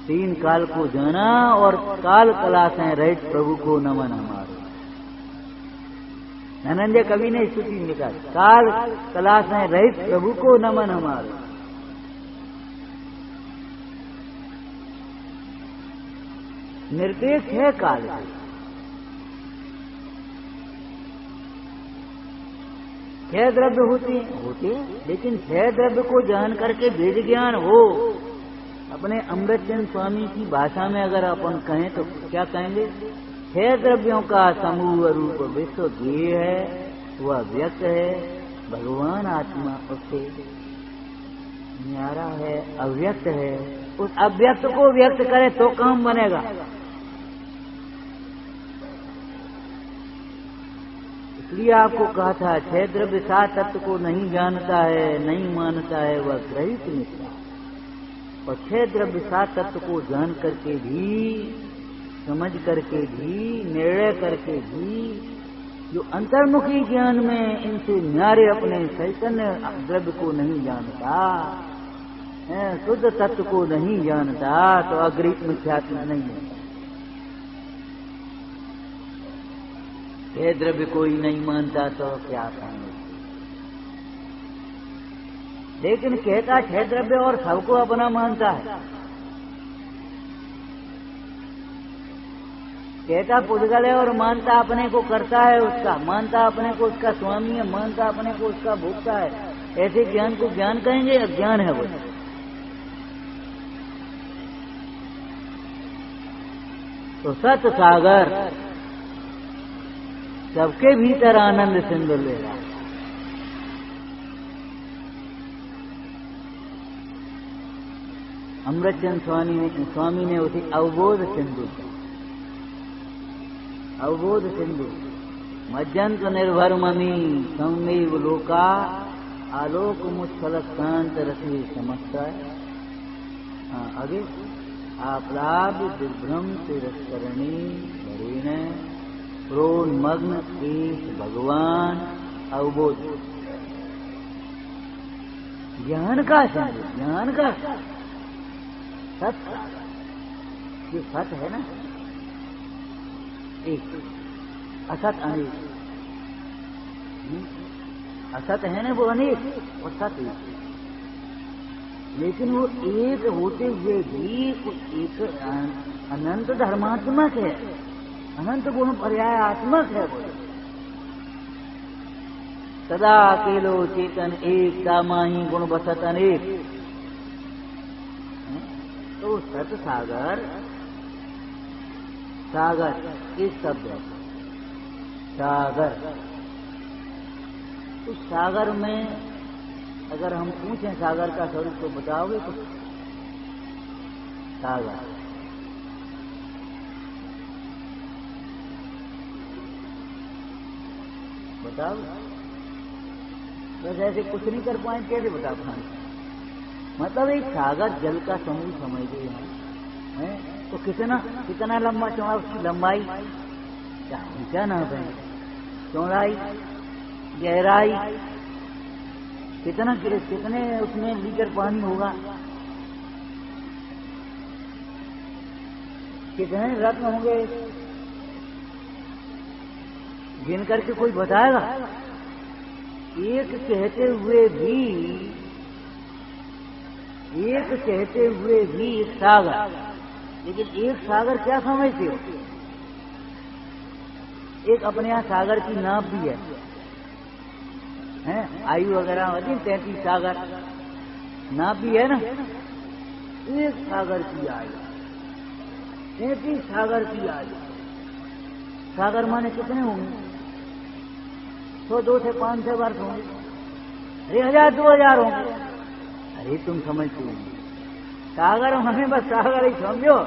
तीन काल को जाना और काल कला से रहित प्रभु को नमन हमारे। धनंजय कवि ने स्तुति में लिखा, काल कला से रहित प्रभु को नमन हमारे। निरपेक्ष है काल, 6 द्रव्य होते, लेकिन 6 द्रव्य को जान करके वेद ज्ञान हो। अपने अमृतचंद स्वामी की भाषा में अगर अपन कहें तो क्या कहेंगे? 6 द्रव्यों का समूह रूप विश्व ध्येय है, वह व्यक्त है, भगवान आत्मा उससे न्यारा है, अव्यक्त है। उस अव्यक्त को व्यक्त करे तो काम बनेगा। इसलिए आपको कहा था 6 द्रव्य 7 तत्व को नहीं जानता है, नहीं मानता है, वह ग्रहित मिथ्या। और 6 द्रव्य 7 तत्व को जान करके भी, समझ करके भी, निर्णय करके भी, जो अंतर्मुखी ज्ञान में इनसे न्यारे अपने चैतन्य द्रव्य को नहीं जानता, शुद्ध तत्व को नहीं जानता, तो अग्रित मिथ्यात्म नहीं है। 6 द्रव्य कोई नहीं मानता तो क्या कहेंगे? लेकिन कहता 6 द्रव्य और सबको अपना मानता है। कहता पुद्गल है और मानता अपने को करता है उसका, मानता अपने को उसका स्वामी है, मानता अपने को उसका भोक्ता है। ऐसे ज्ञान को ज्ञान कहेंगे? अज्ञान है वो। तो सत सागर सबके भीतर आनंद सिंधु ले रहा है। अमृतचंद स्वामी ने उसे अवबोध सिंधु, अवबोध सिंधु, मज्जंत निर्भर ममी संमेव लोका, आलोक मुच्छल शांत रसी समस्ता। आगे आप्लाभ दुर्भ्रम तिरस्करणी भरीण प्रोन्मग्न ईश भगवान अवबोध। ज्ञान का सिंधु, ज्ञान का सत, ये सत है ना, एक, असत अनेक। असत है ना वो अनेक और सत एक। लेकिन वो एक होते हुए भी एक अनंत धर्मात्मक है, अनंत गुण पर्यायात्मक है। वो सदा अकेलो चेतन एक, तामाही गुण बसत अनेक। तो सत सागर, सागर एक शब्द है, सागर। उस सागर में अगर हम पूछें सागर का स्वरूप तो बताओगे तो? सागर बताओ, बस ऐसे कुछ नहीं कर पाए, कैसे बता पाएंगे? मतलब एक सागर जल का समूह समझिए हैं, तो कितना लंबा चौड़ा, उसकी लंबाई क्या नाम है, चौड़ाई, गहराई, कितने उसमें लीटर पानी होगा, कितने रत्न होंगे, गिन करके कोई बताएगा? एक कहते हुए भी एक सागर। लेकिन एक सागर क्या समझते हो? एक अपने यहाँ सागर की नाप भी है, आयु वगैरह होती 33 सागर, नापी है ना, एक सागर की आय, 33 सागर की आय। सागर माने कितने होंगे? 100, 200, 500 वर्ष होंगे, 1000, 2000 होंगे। अरे तुम समझते हो, सागर हमें बस सागर ही समझो।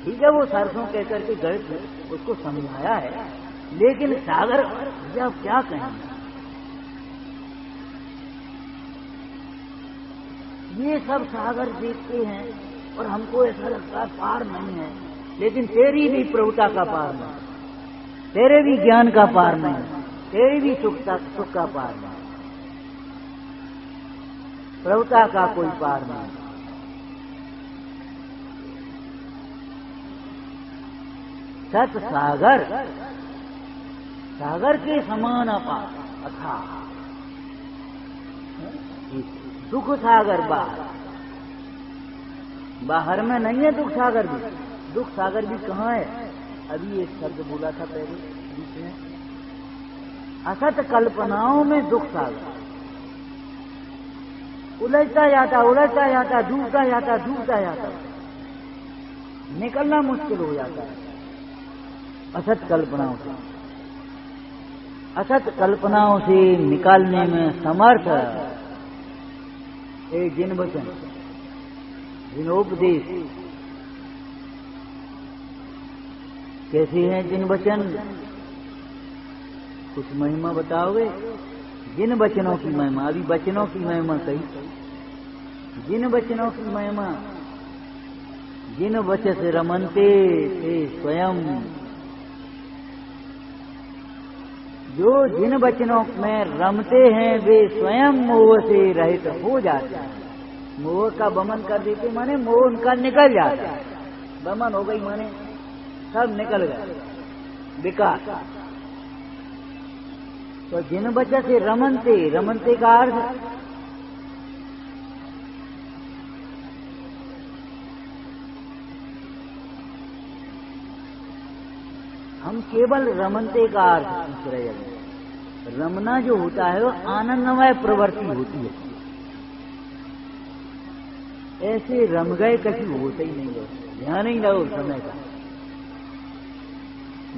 ठीक है, वो सरसों कहकर के गए उसको समझाया है, लेकिन सागर जब क्या कहें, ये सब सागर देखते हैं और हमको ऐसा लगता है पार नहीं है, लेकिन तेरी भी प्रभुता का पार नहीं, तेरे भी ज्ञान का पार नहीं, तेरी भी सुख का पार नहीं, प्रभुता का कोई पार नहीं। सत सागर, सागर के समान अपार अथाह, दुख सागर बाहर, बाहर में नहीं है दुख सागर भी। दुख सागर भी कहाँ है? अभी एक शब्द बोला था पहले बीच में, असत कल्पनाओं में दुख सागर, उलझता जाता, उलझता जाता, डूबता जाता, डूबता जाता, निकलना मुश्किल हो जाता है असत कल्पनाओं से। असत कल्पनाओं से निकालने में समर्थ ए जिन वचन, जिनोपदेश। कैसे हैं जिन वचन? कुछ महिमा बताओगे? जिन वचनों की महिमा, अभी वचनों की महिमा कही, जिन वचनों की महिमा, जिन वचस रमनते ते स्वयं, जो जिन वचनों में रमते हैं वे स्वयं मोह से रहित हो जाते हैं। मोह का बमन कर देते माने मोह उनका निकल जाता है, बमन हो गई माने सब निकल गए, विकास। तो जिन वचन से रमनते, रमनते का अर्थ हम केवल रमनते का अर्थ पूछ रहे हैं। रमना जो होता है वो आनंदमय प्रवृत्ति होती है, ऐसे रम गए कभी होते ही नहीं है, ध्यान ही रहो समय का।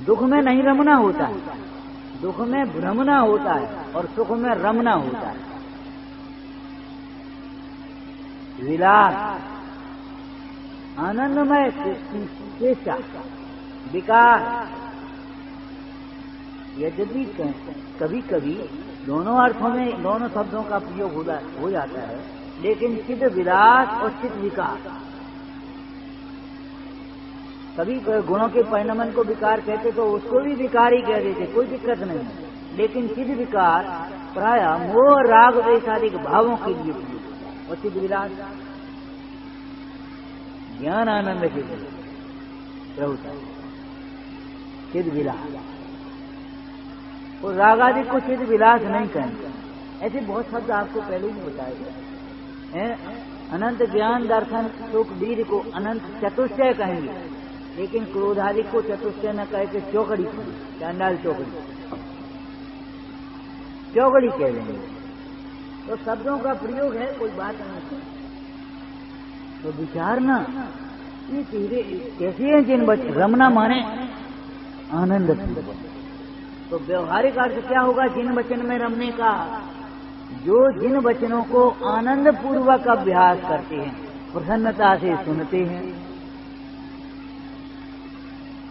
दुख में नहीं रमना होता है, दुख में भ्रमना होता है और सुख में रमना होता है। विलास, आनंदमय चेष्टा, विकार। यद्यपि कभी कभी दोनों अर्थों में दोनों शब्दों का प्रयोग हो जाता है, लेकिन चिद विलास और चिद विकार, कभी गुणों के परिणमन को विकार कहते तो उसको भी विकार ही कह देते, कोई दिक्कत नहीं। लेकिन चिद विकार प्राय मोह राग वैसादिक भावों के लिए प्रयोग होता है, और चिद विलास ज्ञान आनंद के लिए प्रभुता, चिद विलास। और राग आदि को चिद विलास नहीं कहेंगे। ऐसे बहुत शब्द आपको पहले ही बताए। अनंत ज्ञान दर्शन सुख वीर को अनंत चतुष्टय कहेंगे, लेकिन क्रोध आदि को चतुष्टय न कह के चौकड़ी कहेंगे, चांडाल चौकड़ी, चौकड़ी कह लेंगे। तो शब्दों का प्रयोग है, कोई बात नहीं। तो विचारना ये चीजें कैसी हैं जिन बच रमना माने आनंद। तो व्यवहारिक अर्थ क्या होगा जिन वचन में रमने का? जो जिन वचनों को आनंद पूर्वक अभ्यास करते हैं, प्रसन्नता से सुनते हैं,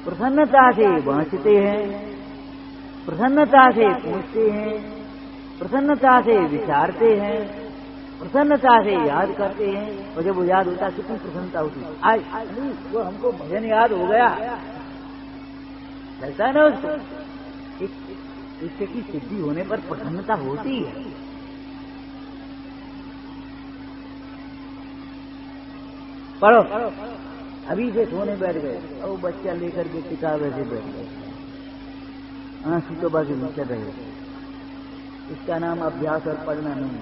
प्रसन्नता से बांचते हैं, प्रसन्नता से पूछते हैं, प्रसन्नता से विचारते हैं, प्रसन्नता से याद करते हैं। और जब वो याद होता कितनी प्रसन्नता होती है, आज वो हमको भजन याद हो गया, चलता है ना उसको। इससे की सिद्धि होने पर प्रसन्नता होती है। पढ़ो, अभी से सोने बैठ गए और वो बच्चा लेकर के किताब ऐसे बैठ गए, आंसू तो बाकी नीचे रहे। इसका नाम अभ्यास और पढ़ना नहीं।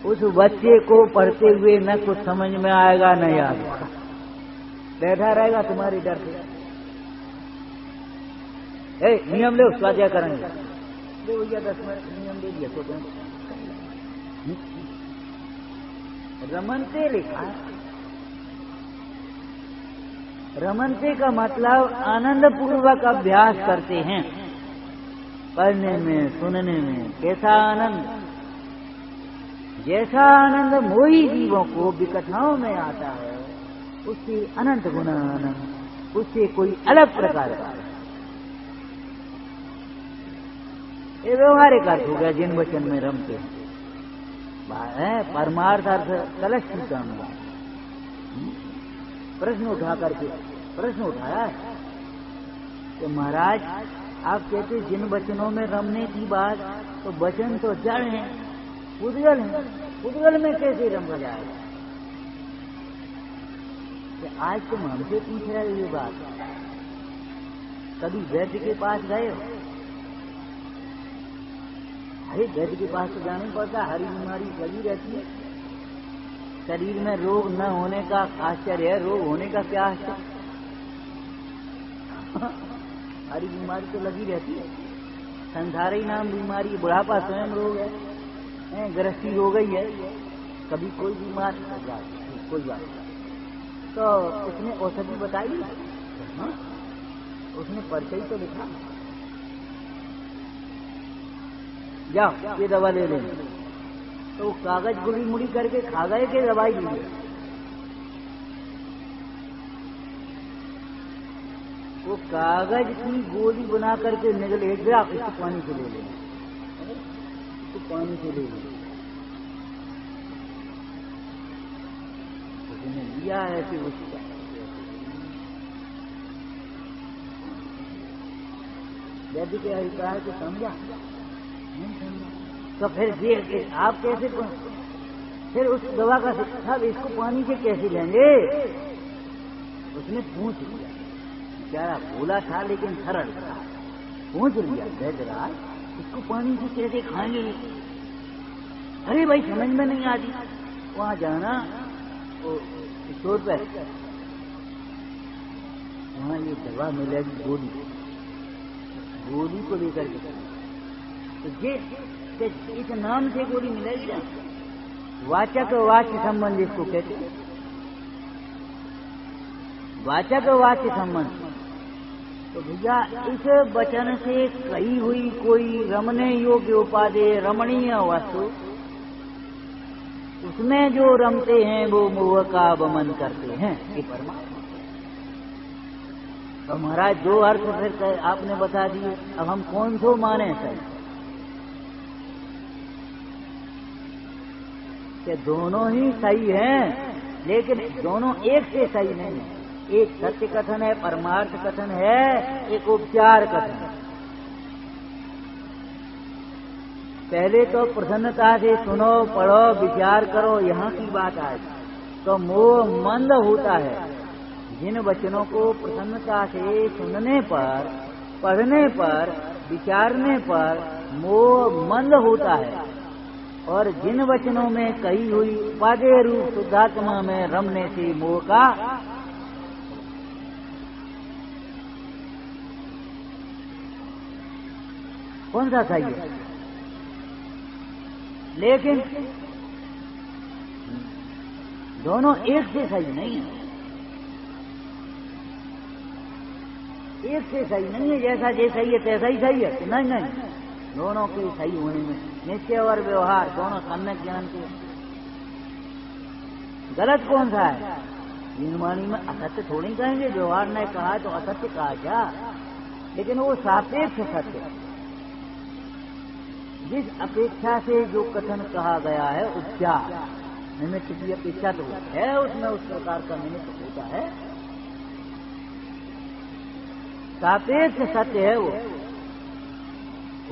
उस बच्चे को पढ़ते हुए न कुछ समझ में आएगा न याद, बैठा रहेगा तुम्हारी डर से। नियम ले, स्वाध्याय करेंगे, ले भैया 10 मिनट नियम दे दिया तो रमनते लिखा है। रमनते का मतलब आनंद पूर्वक अभ्यास करते हैं, पढ़ने में, सुनने में। कैसा आनंद? जैसा आनंद मोही जीवों को विकथाओं में आता है, उससे अनंत गुना आनंद, उससे कोई अलग प्रकार का। ये व्यवहारिक अर्थ हो गया जिन वचन में रमते हैं। परमार्थ अर्थ कलश में प्रश्न उठा करके प्रश्न उठाया कि महाराज आप कहते जिन वचनों में रमने की बात, तो वचन तो जड़ हैं, उद्गल हैं, उद्गल में कैसे रम जाएगा? आज तुम हमसे पूछ रहे हो ये बात, कभी वैद्य के पास गए हो? अरे वैद्य के पास तो जाना ही पड़ता, हरी बीमारी लगी रहती है। शरीर में रोग न होने का आश्चर्य है, रोग होने का क्या आश्चर्य? हरी बीमारी तो लगी रहती है। संसारी नाम बीमारी, बुढ़ापा स्वयं रोग है, गृहस्थी हो गई है, कभी कोई बीमार कोई बात नहीं। तो उसने औषधि बताई, उसने परिचय तो लिखा, जाओ ये दवा ले लें। तो वो कागज गुड़ी मुड़ी करके खा गए कि दवाई ली? वो कागज की गोली बना करके निकले, गया इसको पानी से ले लें, इसको पानी से ले लें। उसने लिया है कि उसका वैद्य के अभिप्राय को समझा नहीं समझा, तो फिर ये आप कैसे, फिर उस दवा का साहब इसको पानी से कैसे लेंगे? उसने पूछ लिया, बेचारा भोला था लेकिन सरल था, पूछ लिया वैद्यराज इसको पानी से कैसे खाएंगे? अरे भाई समझ में नहीं आती। वहां जाना स्टोर पे, वहां ये दवा मिलेगी गोली, गोली को लेकर के, तो ये इस नाम से गोली मिलेगी ना, वाचक वाच्य संबंध इसको कहते हैं, वाचक वाच्य संबंध। तो भैया इस वचन से कही हुई कोई रमने योग्य उपादेय रमणीय वस्तु, उसमें जो रमते हैं वो मोह का वमन करते हैं, ये परमात्मा। तो महाराज जो अर्थ फिर आपने बता दिए, अब हम कौन सो माने सर? कि दोनों ही सही हैं, लेकिन दोनों एक से सही नहीं है। एक सत्य कथन है, परमार्थ कथन है, एक उपचार कथन है। पहले तो प्रसन्नता से सुनो, पढ़ो, विचार करो, यहाँ की बात आज। तो मोह मंद होता है जिन वचनों को प्रसन्नता से सुनने पर, पढ़ने पर, विचारने पर मोह मंद होता है, और जिन वचनों में कही हुई उपादेय रूप शुद्धात्मा में रमने से मोह का कौन सा सही है? लेकिन दोनों एक से सही नहीं है, एक से सही नहीं है। जैसा जे सही है तैसा ही सही है, नहीं नहीं, दोनों के सही होने में निश्चय और व्यवहार दोनों सम्यक ज्ञान के। गलत कौन सा है? जीवनवाणी में असत्य थोड़ी कहेंगे, व्यवहार ने कहा तो असत्य कहा क्या? लेकिन वो सापेक्ष सत्य, जिस अपेक्षा से जो कथन कहा गया है, उपचार निमित्त की अपेक्षा तो है, उसमें उस प्रकार का निमित्त होता है, सापेक्ष सत्य है वो,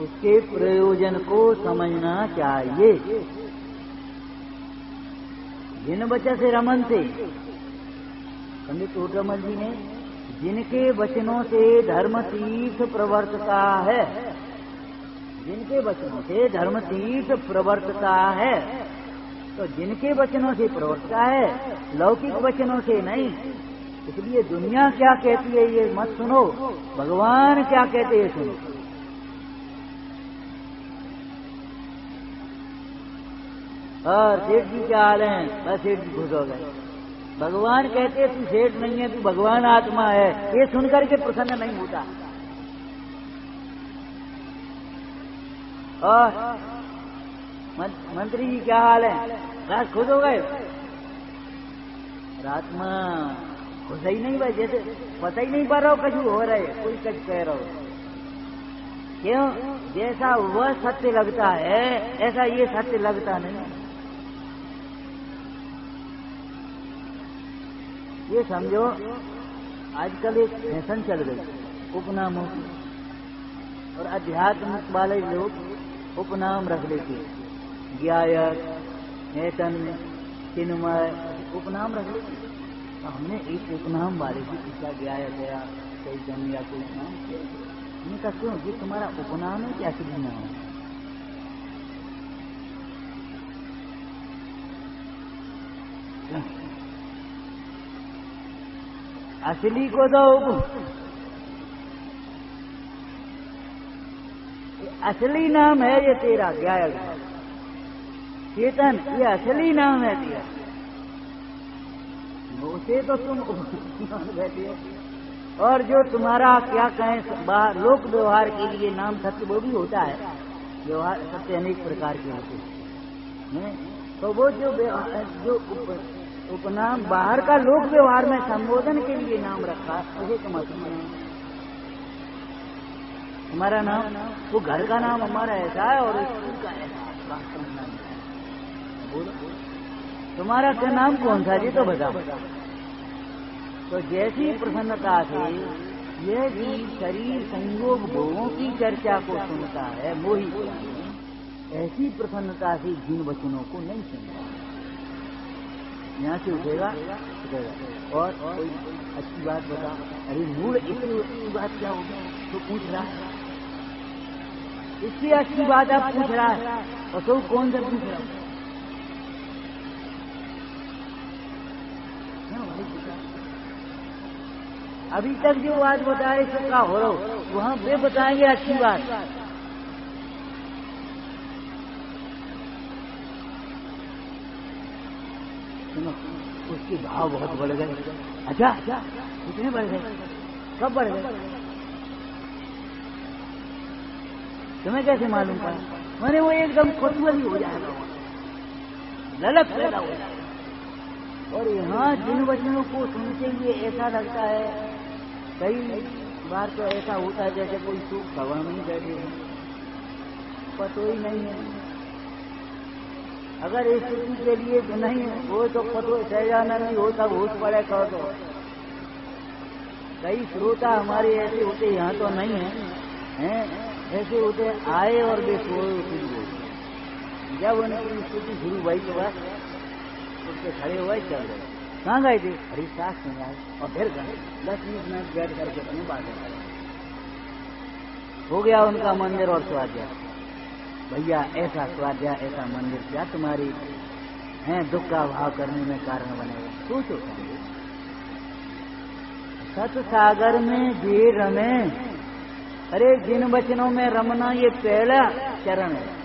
उसके प्रयोजन को समझना चाहिए। जिन वचन से रमन से पंडित टोटरमल जी ने, जिनके वचनों से धर्म तीर्थ प्रवर्तता है, जिनके वचनों से धर्म तीर्थ प्रवर्तता है, तो जिनके वचनों से प्रवर्तता है, लौकिक वचनों से नहीं। इसलिए दुनिया क्या कहती है ये मत सुनो, भगवान क्या कहते हैं सुनो। और सेठ जी क्या हाल है? बस सेठ जी खुश हो गए। भगवान कहते तू सेठ नहीं है, तू भगवान आत्मा है, ये सुनकर के प्रसन्न नहीं होता। और मंत्री जी क्या हाल है? रात खुश हो गए? रात में खुश ही नहीं भाई, जैसे पता ही नहीं पा रहा हो कछु हो रहे, कोई कछ कह रहा हो। क्यों? जैसा वह सत्य लगता है ऐसा ये सत्य लगता नहीं। ये समझो आजकल एक फैशन चल गई उपनामों की, और अध्यात्म वाले लोग उपनाम रख लेते, गायक, चैतन्य, चिन्मय, उपनाम रख लेते। तो हमने एक उपनाम वाले से पूछा, गायक है चैतन्य या कोई नाम, हमने कहा क्यों, ये तुम्हारा उपनाम है क्या असली नाम है? असली को तो असली नाम है ये तेरा गायक चेतन, ये असली नाम है तेरा, उसे तो तुम बैठे हो। और जो तुम्हारा क्या कहें लोक व्यवहार के लिए नाम सत्य, वो भी होता है। व्यवहार सत्य अनेक प्रकार के होते हैं, तो वो जो उपनाम बाहर का लोक व्यवहार में संबोधन के लिए नाम रखा, उसे तुम असली नाम। हमारा नाम वो घर का नाम हमारा ऐसा है और स्कूल का ऐसा नाम है। बोलो तुम्हारा क्या नाम कौन सा जी, तो बताओ। तो जैसी प्रसन्नता से यह जीव शरीर संयोग भोगों की चर्चा को सुनता है मोही, ऐसी प्रसन्नता से जिन वचनों को नहीं सुनता। यहाँ से उठेगा और कोई अच्छी बात बता, अरे मूल इतनी अच्छी बात क्या होगी तो पूछ रहा है, इससे अच्छी बात आप पूछ रहा है, और तो कौन सा पूछ रहा है? अभी तक जो बात बताए सबका हो रहा हो, वहां वे बताएंगे अच्छी बात। सुनो, उसके भाव बहुत बढ़ गए। अच्छा कितने बढ़ गए? कब बढ़ गए? तुम्हें कैसे मालूम पड़ा? मैंने वो एकदम कोतवाली हो जाएगा, ललक पैदा हो जाएगा। और यहाँ जिन वचनों को सुनते हुए ऐसा लगता है, कई बार तो ऐसा होता है जैसे कोई सुख सभा में बैठे हैं, पतो ही नहीं है। अगर स्थिति के लिए तो नहीं हो तो पतो सहजाना नहीं हो, तब होश पड़े कहो तो। कई श्रोता हमारे ऐसे होते, यहाँ तो नहीं है, ऐसे होते आए और वे सोए शुरू हो, जब उनकी स्थिति शुरू हुई तो बस उसके खड़े हुए चल गए। कहाँ गए थे? हरी सास में आए और फिर गए 10-20 मिनट बैठ करके अपनी बातें हो गया उनका मंदिर और स्वाध्याय। भैया ऐसा स्वाध्याय ऐसा मंदिर क्या तुम्हारी दुख का भाव करने में कारण बनेगा? सोचो। सत सागर में जे रमे, अरे जिन वचनों में रमना ये पहला चरण है,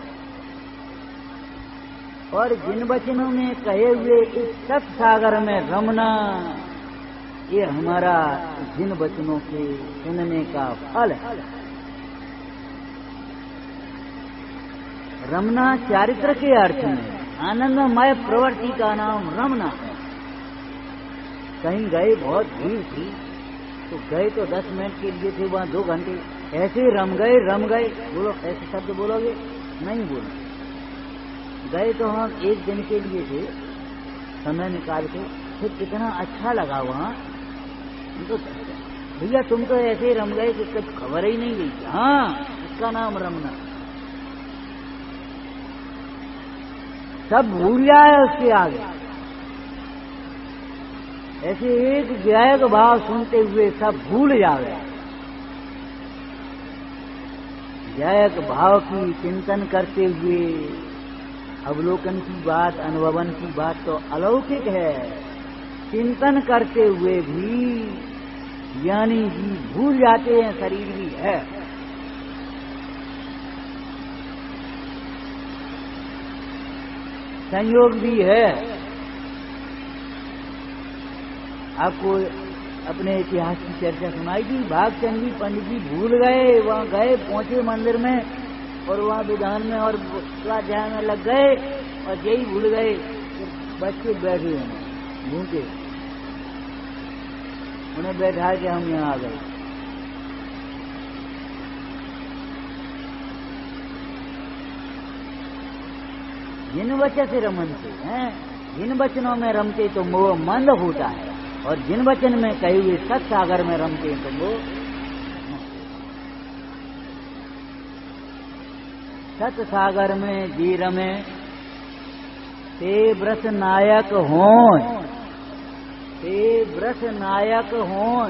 और जिन वचनों में कहे हुए इस सत सागर में रमना, ये हमारा जिन वचनों के सुनने का फल है। रमना चारित्र के अर्थ में आनंदमय प्रवृत्ति का नाम रमना है। कहीं गए, बहुत भीड़ थी, तो गए तो 10 मिनट के लिए थे, वहां 2 घंटे ऐसे रम गए। बोलो ऐसे शब्द बोलोगे? नहीं बोलो। गए तो हम 1 दिन के लिए थे, समय निकाल के, फिर कितना अच्छा लगा वहां। तो भैया तुम तो ऐसे रम गए कि कुछ खबर ही नहीं गई। हाँ, इसका नाम रमना। सब भूल जाए उसके आगे। ऐसे एक गायक भाव सुनते हुए सब भूल जावे। गायक भाव की चिंतन करते हुए अवलोकन की बात, अनुभवन की बात तो अलौकिक है। चिंतन करते हुए भी ज्ञानी जी भूल जाते हैं, शरीर भी है। संयोग भी है। आपको अपने इतिहास की चर्चा सुनाई थी। भागचंद जी पंडित जी भूल गए, वहां गए, पहुंचे मंदिर में और वहां विधान में और स्वाध्याय में लग गए और यही भूल गए। बच्चे बैठे हैं भूखे, उन्हें बैठा के हम यहाँ आ गए। जिन वचन से रमनते हैं, जिन वचनों में रमते तो मोह मंद होता है, और जिन वचन में कहे हुए सत सागर में रमते तो वो सत सागर में जी रमे ते व्रत नायक हों, ते व्रत नायक हों।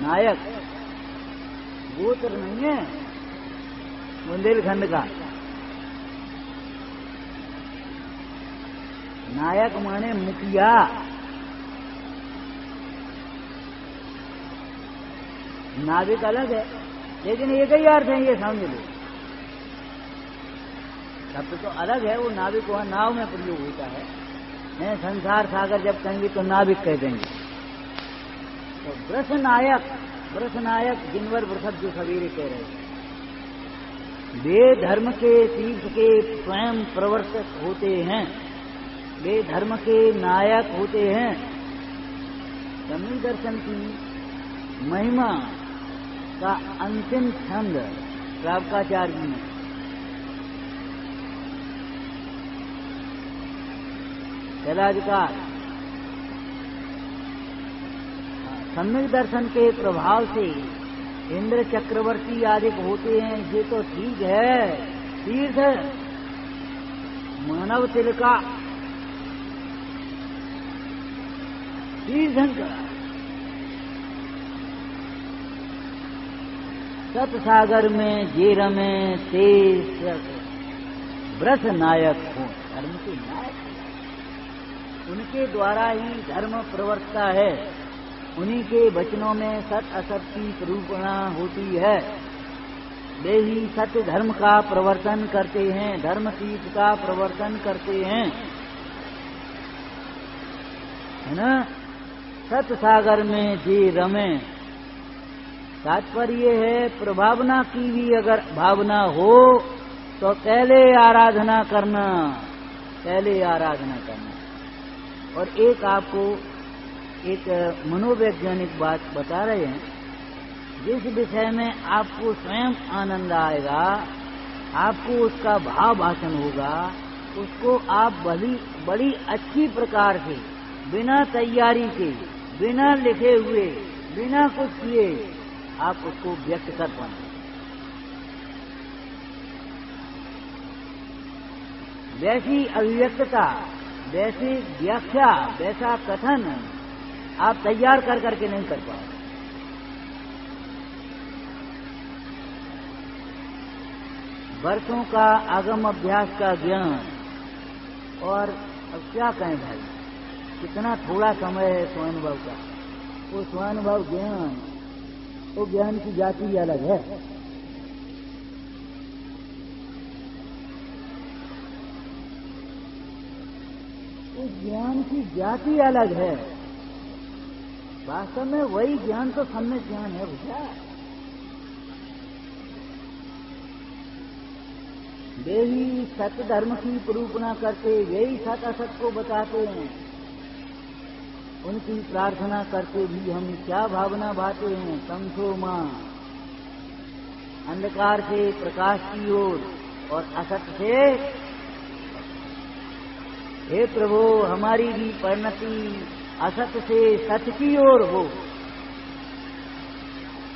नायक गोत्र नहीं है बुंदेलखंड का। नायक माने मुखिया। नाविक अलग है, लेकिन एक ही अर्थ है, ये समझ लो। शब्द तो अलग है, वो नाविक वहां नाव में प्रयोग होता है। संसार सागर जब कहेंगे तो नाविक कह देंगे। तो व्रत नायक, व्रत नायक जिनवर व्रत जो सवेरे कह रहे हैं, वे धर्म के तीर्थ के स्वयं प्रवर्तक होते हैं, वे धर्म के नायक होते हैं। सम्यक दर्शन की महिमा का अंतिम छंद श्रावकाचार्य जी ने शैलाधिकार सम्यक दर्शन के प्रभाव से इंद्र चक्रवर्ती आदि होते हैं, ये तो ठीक है। तीर्थ मानव तिलका तीर्थंकर सत सागर में जे रमे ते व्रत नायक हो। धर्म के नायक उनके द्वारा ही धर्म प्रवर्तता है, उन्हीं के वचनों में सत असत की निरूपणा होती है। वे ही सत्य धर्म का प्रवर्तन करते हैं, धर्म तीर्थ का प्रवर्तन करते हैं, है ना। सत सागर में जे रमे, तात्पर्य है प्रभावना की भी अगर भावना हो तो पहले आराधना करना, पहले आराधना करना। और एक आपको एक मनोवैज्ञानिक बात बता रहे हैं, जिस विषय में आपको स्वयं आनंद आएगा, आपको उसका भाव भाषण होगा, उसको आप बड़ी अच्छी प्रकार से बिना तैयारी के, बिना लिखे हुए, बिना कुछ किए आप उसको व्यक्त कर पाएंगे। वैसी अभिव्यक्तता, वैसी व्याख्या, वैसा कथन आप तैयार कर करके नहीं कर पाओगे। वर्षों का आगम अभ्यास का ज्ञान, और अब क्या कहें भाई, कितना थोड़ा समय है स्वानुभव का। वो स्वानुभव ज्ञान, वो ज्ञान की जाति अलग है। उस ज्ञान की जाति अलग है। वास्तव में वही ज्ञान तो सम्यक ज्ञान है भैया। वे ही सत्य धर्म की निरूपणा करते, वे ही सत असत को बताते हैं। उनकी प्रार्थना करते भी हम क्या भावना भाते हैं, समझो मां, अंधकार से प्रकाश की ओर और असत से, हे प्रभु हमारी भी परिणति असत से सत्य की ओर हो।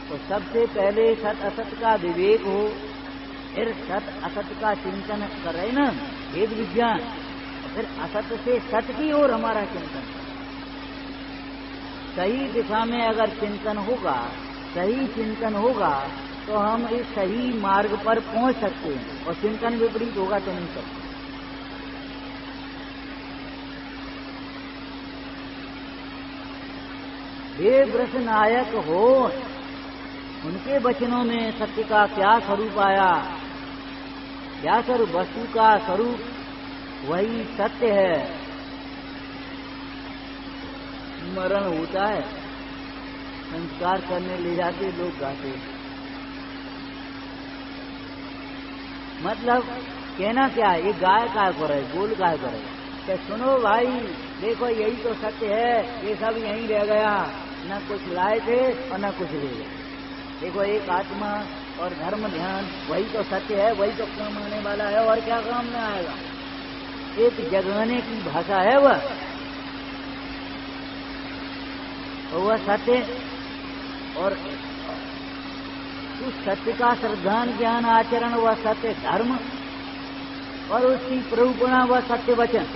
तो सबसे पहले सत असत का विवेक हो, फिर सत असत का चिंतन करे ना, वेद विज्ञान, और फिर असत से सत्य की ओर हमारा चिंतन। सही दिशा में अगर चिंतन होगा, सही चिंतन होगा, तो हम इस सही मार्ग पर पहुंच सकते हैं, और चिंतन विपरीत होगा तो नहीं सकते। वे व्रत नायक हो, उनके वचनों में सत्य का क्या स्वरूप आया, क्या स्वरूप, वस्तु का स्वरूप वही सत्य है। मरण होता है, संस्कार करने ले जाते लोग गाते। मतलब कहना क्या है, ये गाय काय को रहे, बोल काय को रहे कि सुनो भाई, देखो यही तो सत्य है, ये सब यहीं रह गया, न कुछ लाए थे और न कुछ ले गए। देखो एक आत्मा और धर्म ध्यान वही तो सत्य है, वही तो काम आने वाला है, और क्या काम में आएगा। एक जगाने की भाषा है वह सत्य, और उस सत्य का श्रद्धान ज्ञान आचरण वह सत्य धर्म, और उसकी प्ररूपणा वह सत्य वचन।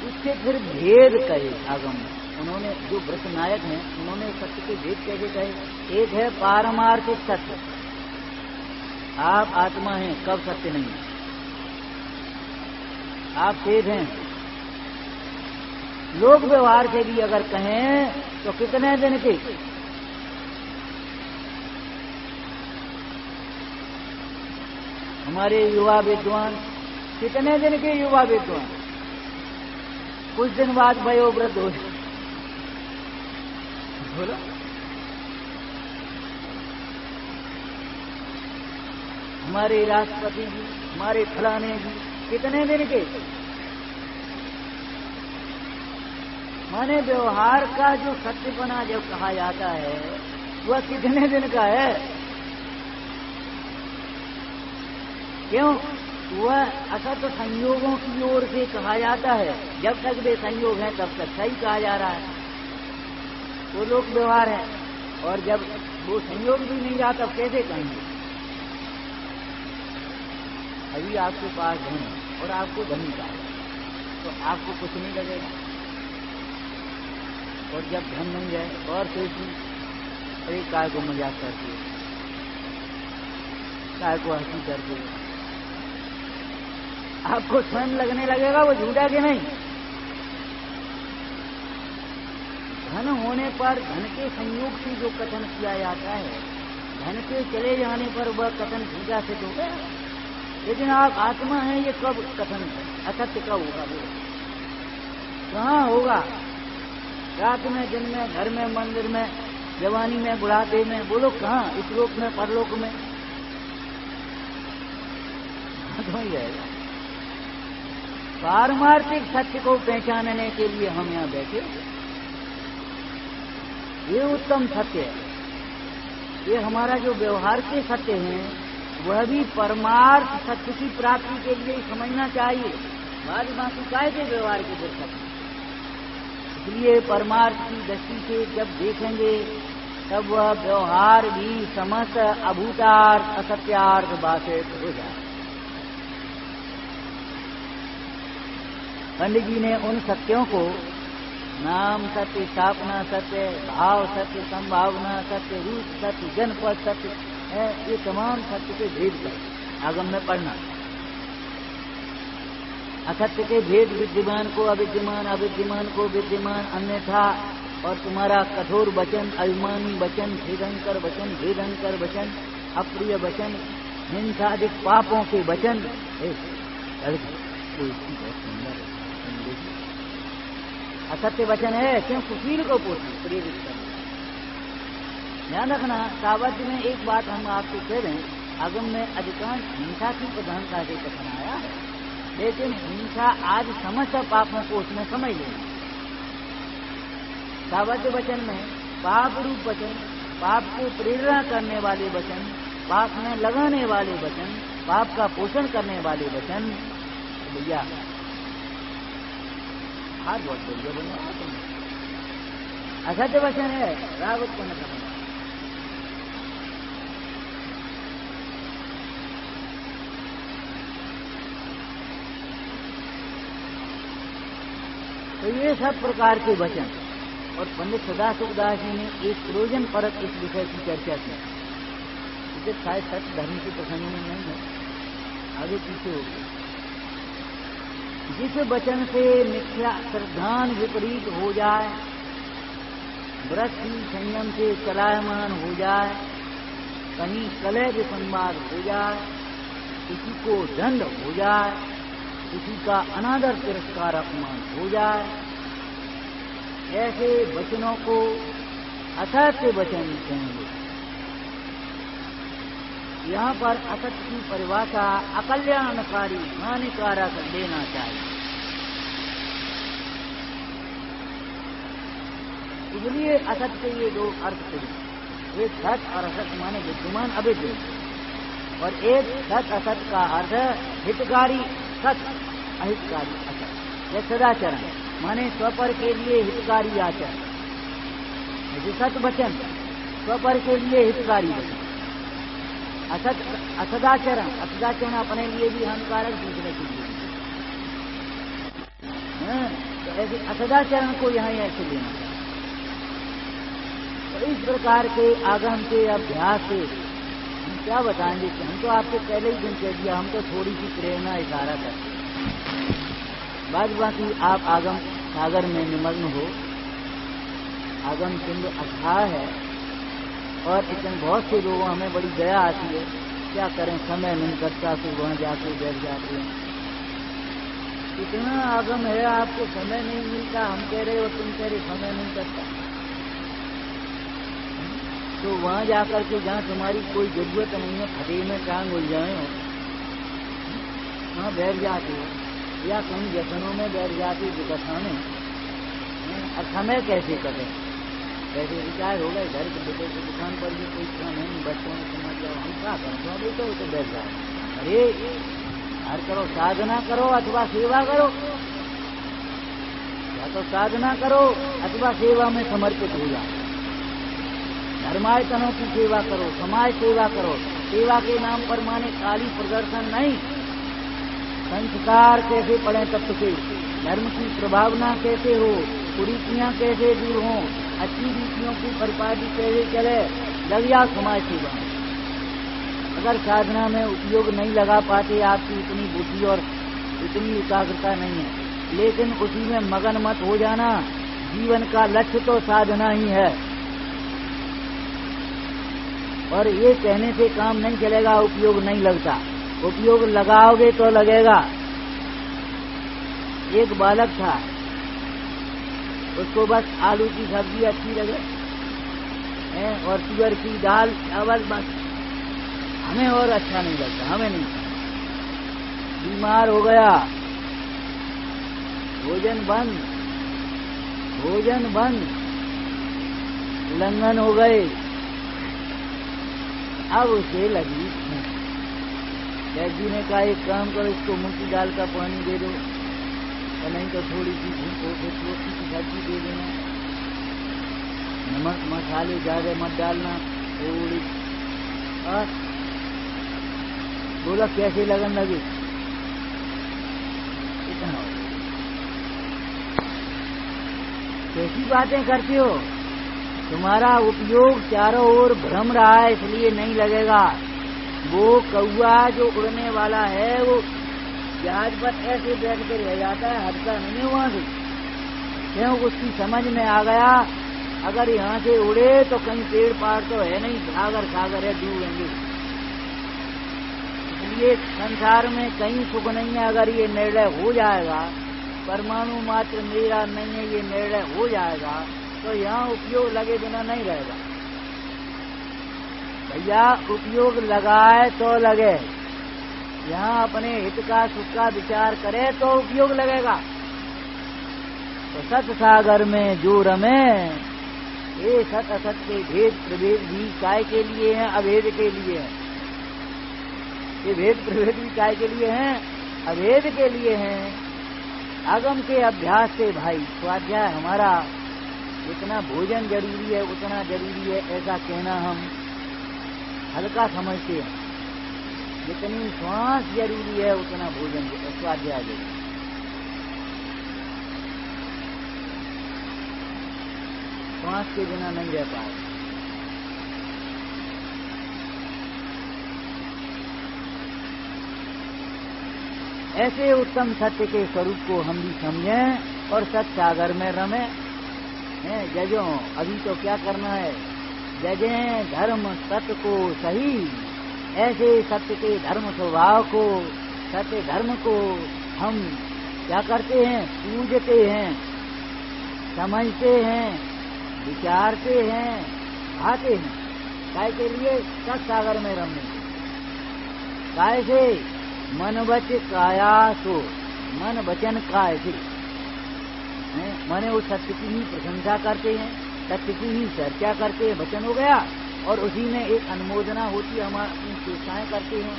उससे फिर भेद कहे आगम में उन्होंने, जो व्रत नायक हैं उन्होंने सत्य के भेद कैसे कहे। एक है पारमार्थिक सत्य, आप आत्मा हैं कब सत्य नहीं है, आप भेद हैं। लोक व्यवहार से भी अगर कहें तो कितने दिन के, हमारे युवा विद्वान कितने दिन के युवा विद्वान कुछ दिन बाद वयोवृद्ध हो बोलो। हमारे राष्ट्रपति जी, हमारे फलाने जी कितने दिन के। माने व्यवहार का जो सत्यपना जब कहा जाता है वह कितने दिन का है। क्यों, वह असत संयोगों की ओर से कहा जाता है। जब तक वे संयोग हैं तब तक सही कहा जा रहा है, वो लोक व्यवहार है। और जब वो संयोग भी नहीं रहा तब कैसे कहेंगे। अभी आपके पास धन है और आपको धनी का है तो आपको कुछ नहीं लगेगा, और जब धन नहीं जाए और सोचिए, अरे काय को मजाक करती है, काय को हंसी करती है, आपको स्वयं लगने लगेगा वो झूठा कि नहीं। धन होने पर धन के संयोग से जो कथन किया जाता है, धन के चले जाने पर वह कथन झूठा सिद्ध हो गया। लेकिन आप आत्मा हैं, ये कब कथन असत्य कब होगा, वो कहाँ होगा। रात में, दिन में, घर में, मंदिर में, जवानी में, बुढ़ापे में, बोलो कहाँ, इस लोक में, परलोक में तो ही रहेगा। पारमार्थिक सत्य को पहचानने के लिए हम यहाँ बैठे, ये उत्तम सत्य है। ये हमारा जो व्यवहार के सत्य हैं वह भी परमार्थ सत्य की प्राप्ति के लिए समझना चाहिए। बाद बाकी काय के व्यवहार के फिर सत्य। इसलिए परमार्थ की दृष्टि से जब देखेंगे तब वह व्यवहार भी समस्त अभूतार्थ असत्यार्थ बाधित हो जाए। पंडित जी ने उन सत्यों को नाम सत्य, स्थापना सत्य, भाव सत्य, संभावना सत्य, रूप सत्य, जनपद सत्य है, ये तमाम सत्य के भेद कर आगम में पढ़ना। असत्य के भेद विद्यमान को अविद्यमान, अविद्यमान को विद्यमान, अन्यथा, और तुम्हारा कठोर वचन, अभिमानी वचन, भेदंकर वचन, भेदंकर वचन, अप्रिय वचन, हिंसादिक पापों के वचन। असत्य वचन है क्यों, कुशील को प्रेरित करना। ध्यान रखना, सावध्य में एक बात हम आपको कह रहे हैं, आगम में अधिकांश हिंसा की प्रधानता से कथन आया है, लेकिन हिंसा आज समस्त पापों को उसमें समझ लेना। सावध्य वचन में पाप रूप वचन, पाप को प्रेरणा करने वाले वचन, पाप में लगाने वाले वचन, पाप का पोषण करने वाले वचन। भैया हाथ बहुत बढ़िया बना तुमने। असत्य वचन है, राग उत्पन्न करना। तो ये सब प्रकार के वचन, और पंडित सदाशिवदास जी ने एक प्रयोजन परक इस विषय की चर्चा की, क्योंकि शायद सत्य धर्म के प्रसंग में नहीं है, आगे पीछे होगी। जिस वचन से मिथ्या श्रद्धान विपरीत हो जाए, व्रत की संयम से चलायमान हो जाए, कहीं कलह विसंवाद हो जाए, किसी को दंड हो जाए, किसी का अनादर तिरस्कार अपमान हो जाए, ऐसे वचनों को असत्य वचन कहेंगे। यहाँ पर असत्य की परिभाषा अकल्याणकारी हानिकारक लेना चाहिए। इसलिए असत्य के ये दो अर्थ थे, एक सत्य और असत्य माने विद्यमान अविद्य, और एक सत्य असत्य का अर्थ हितकारी सत्य अहितकारी असत्य। यह सदाचरण माने स्वपर के लिए हितकारी आचरण, सत्य वचन स्वपर के लिए हितकारी वचन। असदाचरण असदाचरण अपने लिए भी हानिकारक, दूसरे के लिए। तो ऐसे असदाचरण को यहाँ ऐसे लेना चाहिए। तो इस प्रकार के आगम के अभ्यास से हम क्या बताएंगे कि हम तो आपसे पहले ही दिन कह दिया, हम तो थोड़ी सी प्रेरणा इशारा करते हैं। बाद बाकी आप आगम सागर में निमग्न हो। आगम सिंध अथाह है और इतने बहुत से लोगों हमें बड़ी दया आती है, क्या करें समय नहीं करता तो वहाँ जाके बैठ जाते हैं। इतना आगम है आपको समय नहीं मिलता, हम कह रहे हो तुम कह रहे समय नहीं करता। तो वहाँ जाकर के जहाँ तुम्हारी कोई जरूरत नहीं है, खड़े में टांग उल जाए हो, वहाँ बैठ जाते हो, या कहीं व्यसनों में बैठ जाते विकथा में। और समय कैसे करें? कैसे रिटायर हो गए, घर के बेटे की दुकान पर भी कोई काम नहीं, बच्चों ने समझ जाओ हम क्या करें, तो अभी तो बैठ जाओ। अरे हर करो, साधना करो अथवा सेवा करो, या तो साधना करो अथवा सेवा में समर्पित हो जाओ। धर्मायतनों की सेवा करो, समाज सेवा करो। सेवा के नाम पर माने खाली प्रदर्शन नहीं, संस्कार कैसे पढ़े तत्व के, धर्म की प्रभावना कैसे हो, कुरीतियां कैसे दूर हों, अच्छी रीतियों की परिपाटी कैसे चले, लग जाओ समाज सेवा। अगर साधना में उपयोग नहीं लगा पाते, आपकी इतनी बुद्धि और इतनी एकाग्रता नहीं है, लेकिन उसी में मगन मत हो जाना। जीवन का लक्ष्य तो साधना ही है, और ये कहने से काम नहीं चलेगा, उपयोग नहीं लगता। उपयोग लगाओगे तो लगेगा। एक बालक था, उसको बस आलू की सब्जी अच्छी लगे और तुअर की दाल चावल, बस हमें और अच्छा नहीं लगता, हमें नहीं। बीमार हो गया, भोजन बंद, भोजन बंद, उल्लंघन हो गए। अब उसे लगी, जी ने कहा एक काम करो, इसको मूंग की दाल का पानी दे दो, और नहीं तो थोड़ी सी रोटी की सब्जी दे देना, नमक मसाले ज्यादा मत डालना, थोड़ी। और बोला कैसे लगन लगे, इतना कैसी बातें करते हो, तुम्हारा उपयोग चारों ओर भ्रम रहा है, इसलिए नहीं लगेगा। वो कौआ जो उड़ने वाला है, वो जहाज पर ऐसे बैठ कर रह जाता है, हटता नहीं है वहां से, क्यों? उसकी समझ में आ गया अगर यहाँ से उड़े तो कहीं पेड़ पहाड़ तो है नहीं, सागर सागर है, डूबेंगे। इसलिए संसार में कहीं सुख नहीं है। अगर ये निर्णय हो जाएगा, परमाणु मात्र मेरा नहीं है, ये निर्णय हो जाएगा, तो यहाँ उपयोग लगे बिना नहीं रहेगा। भैया उपयोग लगाए तो लगे, यहाँ अपने हित का सुख का विचार करे तो उपयोग लगेगा। तो सत सागर में जो रमे, ये सत असत के भेद प्रभेद भी काय के लिए हैं, अभेद के लिए हैं। ये भेद प्रभेद भी काय के लिए हैं, अभेद के लिए हैं। आगम के अभ्यास से भाई स्वाध्याय हमारा जितना भोजन जरूरी है उतना जरूरी है, ऐसा कहना हम हल्का समझते हैं। जितनी श्वास जरूरी है उतना भोजन स्वाध्याय जरूरी। श्वास के बिना नहीं रह पाए। ऐसे उत्तम सत्य के स्वरूप को हम भी समझें और सत्य सागर में रमें। जजो अभी तो क्या करना है, जजें धर्म सत्य को सही, ऐसे सत्य के धर्म स्वभाव को, सत्य धर्म को हम क्या करते हैं? पूजते हैं, समझते हैं, विचारते हैं, आते हैं। काय के लिए? सत सागर में रमने के। काय से? मन वच काया सो, मन वचन काय से। माने वो सत्य की ही प्रशंसा करते हैं, सत्य की ही चर्चा करते हैं, वचन हो गया, और उसी में एक अनुमोदना होती है, हम अपनी चेष्टाएं करते हैं।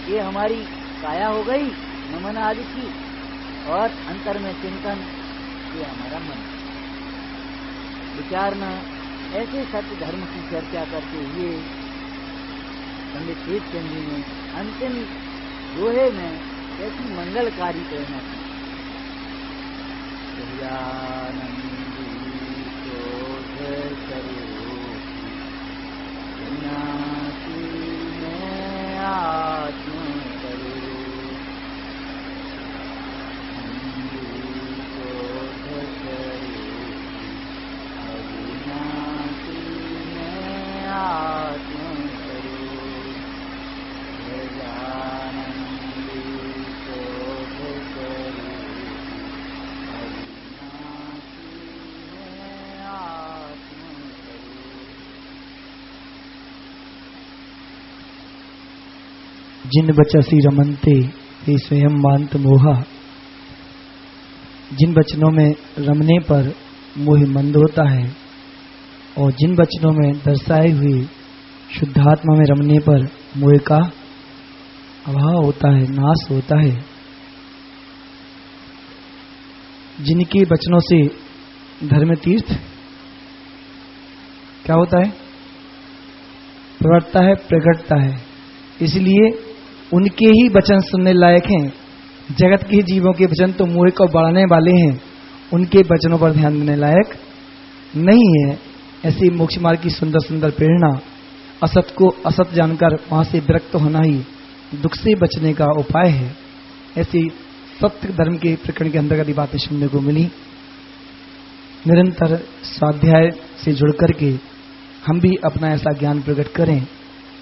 ये हमारी काया हो गई नमन आदि की, और अंतर में चिंतन, ये हमारा मन विचारना। ऐसे सत्य धर्म की चर्चा करते हुए पंडित प्रेमचंद जी ने अंतिम दोहे में ऐसी मंगलकारी प्रेरणा की। जिन बचसी रमनते वे स्वयं मांत मोहा। जिन वचनों में रमने पर मोह मंद होता है, और जिन वचनों में दर्शाए हुए शुद्धात्मा में रमने पर मोह का अभाव होता है, नाश होता है। जिनके वचनों से धर्म तीर्थ क्या होता है? प्रवर्तता है, प्रकटता है। इसलिए उनके ही वचन सुनने लायक हैं। जगत के जीवों के वचन तो मोह को बढ़ाने वाले हैं, उनके वचनों पर ध्यान देने लायक नहीं है। ऐसी मोक्ष मार्ग की सुंदर सुंदर प्रेरणा, असत को असत जानकर वहां से विरक्त होना ही दुख से बचने का उपाय है। ऐसी सत्य धर्म के प्रकरण के अंतर्गत बातें सुनने को मिली। निरंतर स्वाध्याय से जुड़ करके हम भी अपना ऐसा ज्ञान प्रकट करें,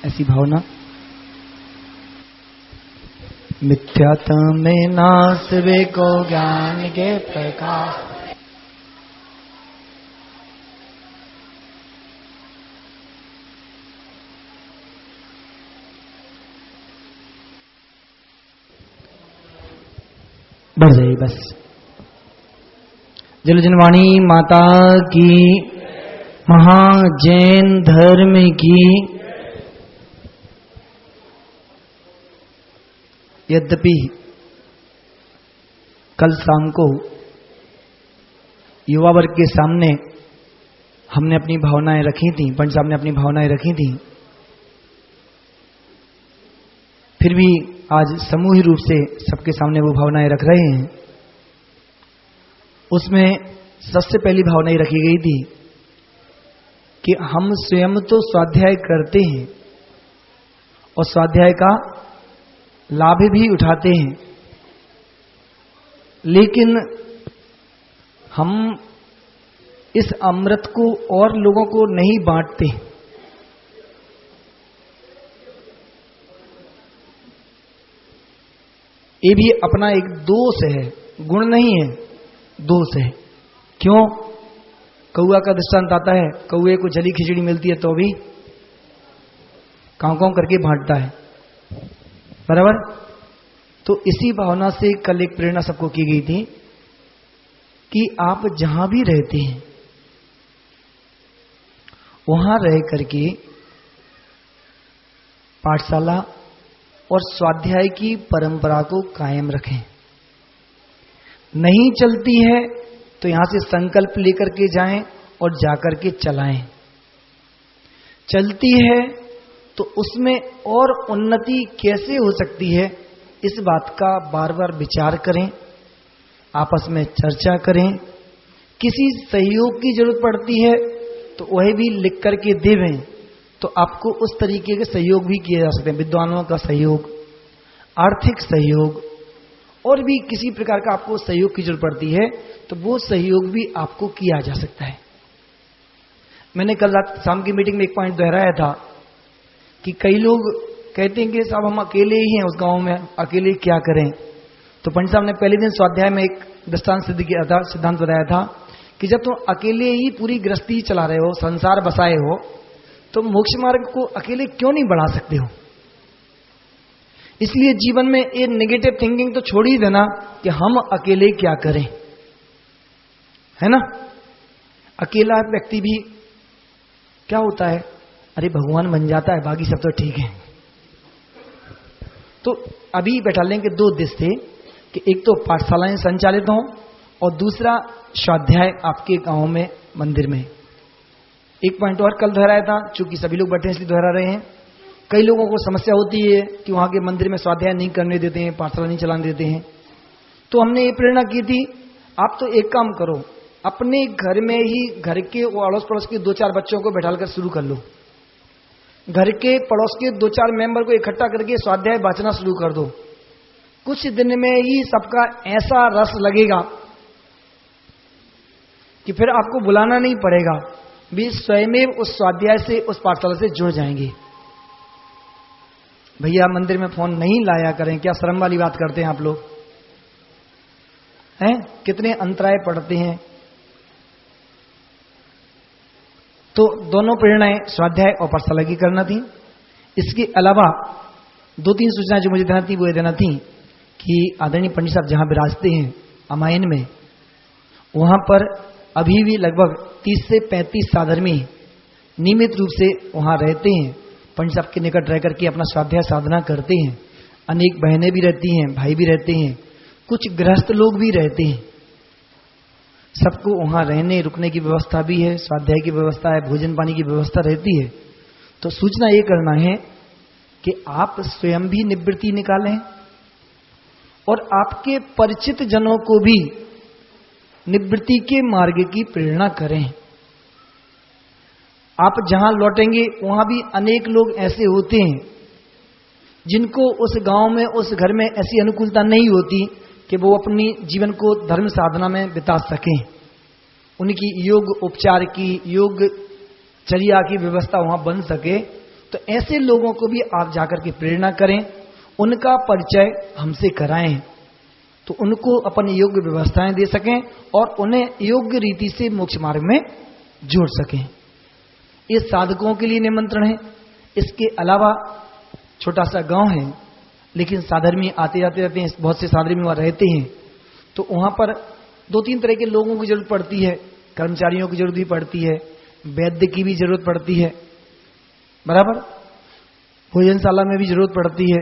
ऐसी भावना। मिथ्यात्म में नाश वे को ज्ञान के प्रकाश। बढ़ जाइए बस। जलजनवाणी माता की, महाजैन धर्म की। यद्यपि कल शाम को युवा वर्ग के सामने हमने अपनी भावनाएं रखी थी, पंडित साहब ने अपनी भावनाएं रखी थी, फिर भी आज समूहिक रूप से सबके सामने वो भावनाएं रख रहे हैं। उसमें सबसे पहली भावना ही रखी गई थी कि हम स्वयं तो स्वाध्याय करते हैं और स्वाध्याय का लाभ भी उठाते हैं, लेकिन हम इस अमृत को और लोगों को नहीं बांटते। ये भी अपना एक दोष है, गुण नहीं है, दोष है। क्यों? कौआ का दृष्टांत आता है, कौए को जली खिचड़ी मिलती है तो भी कांव कांव करके बांटता है, बराबर। तो इसी भावना से कल एक प्रेरणा सबको की गई थी कि आप जहां भी रहते हैं वहां रह करके पाठशाला और स्वाध्याय की परंपरा को कायम रखें। नहीं चलती है तो यहां से संकल्प लेकर के जाएं और जाकर के चलाएं। चलती है तो उसमें और उन्नति कैसे हो सकती है, इस बात का बार बार विचार करें, आपस में चर्चा करें। किसी सहयोग की जरूरत पड़ती है तो वह भी लिख करके देवें, तो आपको उस तरीके के सहयोग भी किए जा सकते हैं। विद्वानों का सहयोग, आर्थिक सहयोग, और भी किसी प्रकार का आपको सहयोग की जरूरत पड़ती है तो वो सहयोग भी आपको किया जा सकता है। मैंने कल रात शाम की मीटिंग में एक पॉइंट दोहराया था कि कई लोग कहते हैं कि साहब हम अकेले ही हैं उस गांव में, अकेले क्या करें। तो पंडित साहब ने पहले दिन स्वाध्याय में एक दृष्टांत सिद्ध किया था, सिद्धांत बताया था कि जब तुम अकेले ही पूरी गृहस्थी चला रहे हो, संसार बसाए हो, तो मोक्ष मार्ग को अकेले क्यों नहीं बढ़ा सकते हो। इसलिए जीवन में ये नेगेटिव थिंकिंग तो छोड़ ही देना कि हम अकेले क्या करें, है ना। अकेला व्यक्ति भी क्या होता है, अरे भगवान बन जाता है, बाकी सब तो ठीक है। तो अभी बैठा लेंगे दो उद्देश्य थे कि एक तो पाठशालाएं संचालित हों और दूसरा स्वाध्याय आपके गांव में, मंदिर में। एक पॉइंट और कल दोहराया था, चूंकि सभी लोग बैठे इसलिए दोहरा रहे हैं। कई लोगों को समस्या होती है कि वहां के मंदिर में स्वाध्याय नहीं करने देते हैं, पाठशाला नहीं चलाने देते हैं। तो हमने ये प्रेरणा की थी, आप तो एक काम करो, अपने घर में ही घर के अड़ोस पड़ोस के 2-4 बच्चों को बैठाकर शुरू कर लो। घर के पड़ोस के 2-4 मेंबर को इकट्ठा करके स्वाध्याय वाचना शुरू कर दो। कुछ दिन में ही सबका ऐसा रस लगेगा कि फिर आपको बुलाना नहीं पड़ेगा, भी स्वयं उस स्वाध्याय से, उस पाठशाला से जुड़ जाएंगे। भैया मंदिर में फोन नहीं लाया करें, क्या शर्म वाली बात करते हैं आप लोग, हैं? कितने अंतराय पड़ते हैं। तो दोनों प्रेरणाएं स्वाध्याय और पाठशाला की करना थी। इसके अलावा 2-3 सूचनाएं जो मुझे देना थी वो ये देना थी कि आदरणीय पंडित साहब जहां विराजते हैं अमायन में, वहां पर अभी भी लगभग 30 से 35 साधर्मी नियमित रूप से वहां रहते हैं, पंडित साहब के निकट रह करके अपना स्वाध्याय साधना करते हैं। अनेक बहनें भी रहती हैं, भाई भी रहते हैं, कुछ गृहस्थ लोग भी रहते हैं। सबको वहां रहने रुकने की व्यवस्था भी है, स्वाध्याय की व्यवस्था है, भोजन पानी की व्यवस्था रहती है। तो सूचना ये करना है कि आप स्वयं भी निवृत्ति निकालें और आपके परिचित जनों को भी निवृत्ति के मार्ग की प्रेरणा करें। आप जहां लौटेंगे वहां भी अनेक लोग ऐसे होते हैं जिनको उस गांव में, उस घर में ऐसी अनुकूलता नहीं होती कि वो अपनी जीवन को धर्म साधना में बिता सकें। उनकी योग उपचार की, योग चर्या की व्यवस्था वहां बन सके। तो ऐसे लोगों को भी आप जाकर के प्रेरणा करें, उनका परिचय हमसे कराएं, तो उनको अपनी योग व्यवस्थाएं दे सकें और उन्हें योग्य रीति से मोक्ष मार्ग में जोड़ सकें। ये साधकों के लिए निमंत्रण है। इसके अलावा छोटा सा गांव है, लेकिन साधर्मी आते जाते रहते हैं, बहुत से साधर्मी वहां रहते हैं। तो वहां पर 2-3 तरह के लोगों की जरूरत पड़ती है, कर्मचारियों की जरूरत भी पड़ती है, वैद्य की भी जरूरत पड़ती है, बराबर, भोजनशाला में भी जरूरत पड़ती है।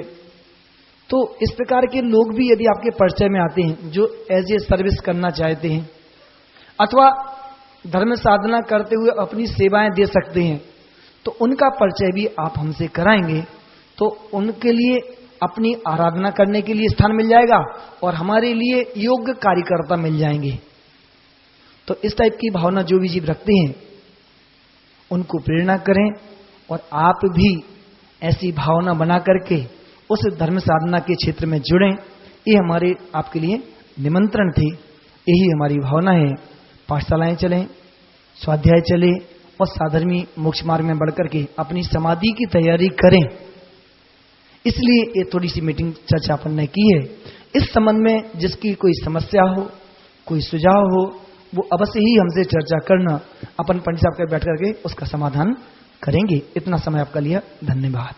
तो इस प्रकार के लोग भी यदि आपके परिचय में आते हैं जो एज ए सर्विस करना चाहते हैं अथवा धर्म साधना करते हुए अपनी सेवाएं दे सकते हैं, तो उनका परिचय भी आप हमसे कराएंगे, तो उनके लिए अपनी आराधना करने के लिए स्थान मिल जाएगा और हमारे लिए योग्य कार्यकर्ता मिल जाएंगे। तो इस टाइप की भावना जो भी जीव रखते हैं उनको प्रेरणा करें और आप भी ऐसी भावना बना करके उस धर्म साधना के क्षेत्र में जुड़ें। ये हमारे आपके लिए निमंत्रण थे, यही हमारी भावना है। पाठशालाएं चलें, स्वाध्याय चले और साधर्मी मोक्ष मार्ग में बढ़कर के अपनी समाधि की तैयारी करें। इसलिए ये थोड़ी सी मीटिंग चर्चा अपन ने की है। इस संबंध में जिसकी कोई समस्या हो, कोई सुझाव हो, वो अवश्य ही हमसे चर्चा करना, अपन पंडित साहब के बैठ करके उसका समाधान करेंगे। इतना समय आपका लिया, धन्यवाद।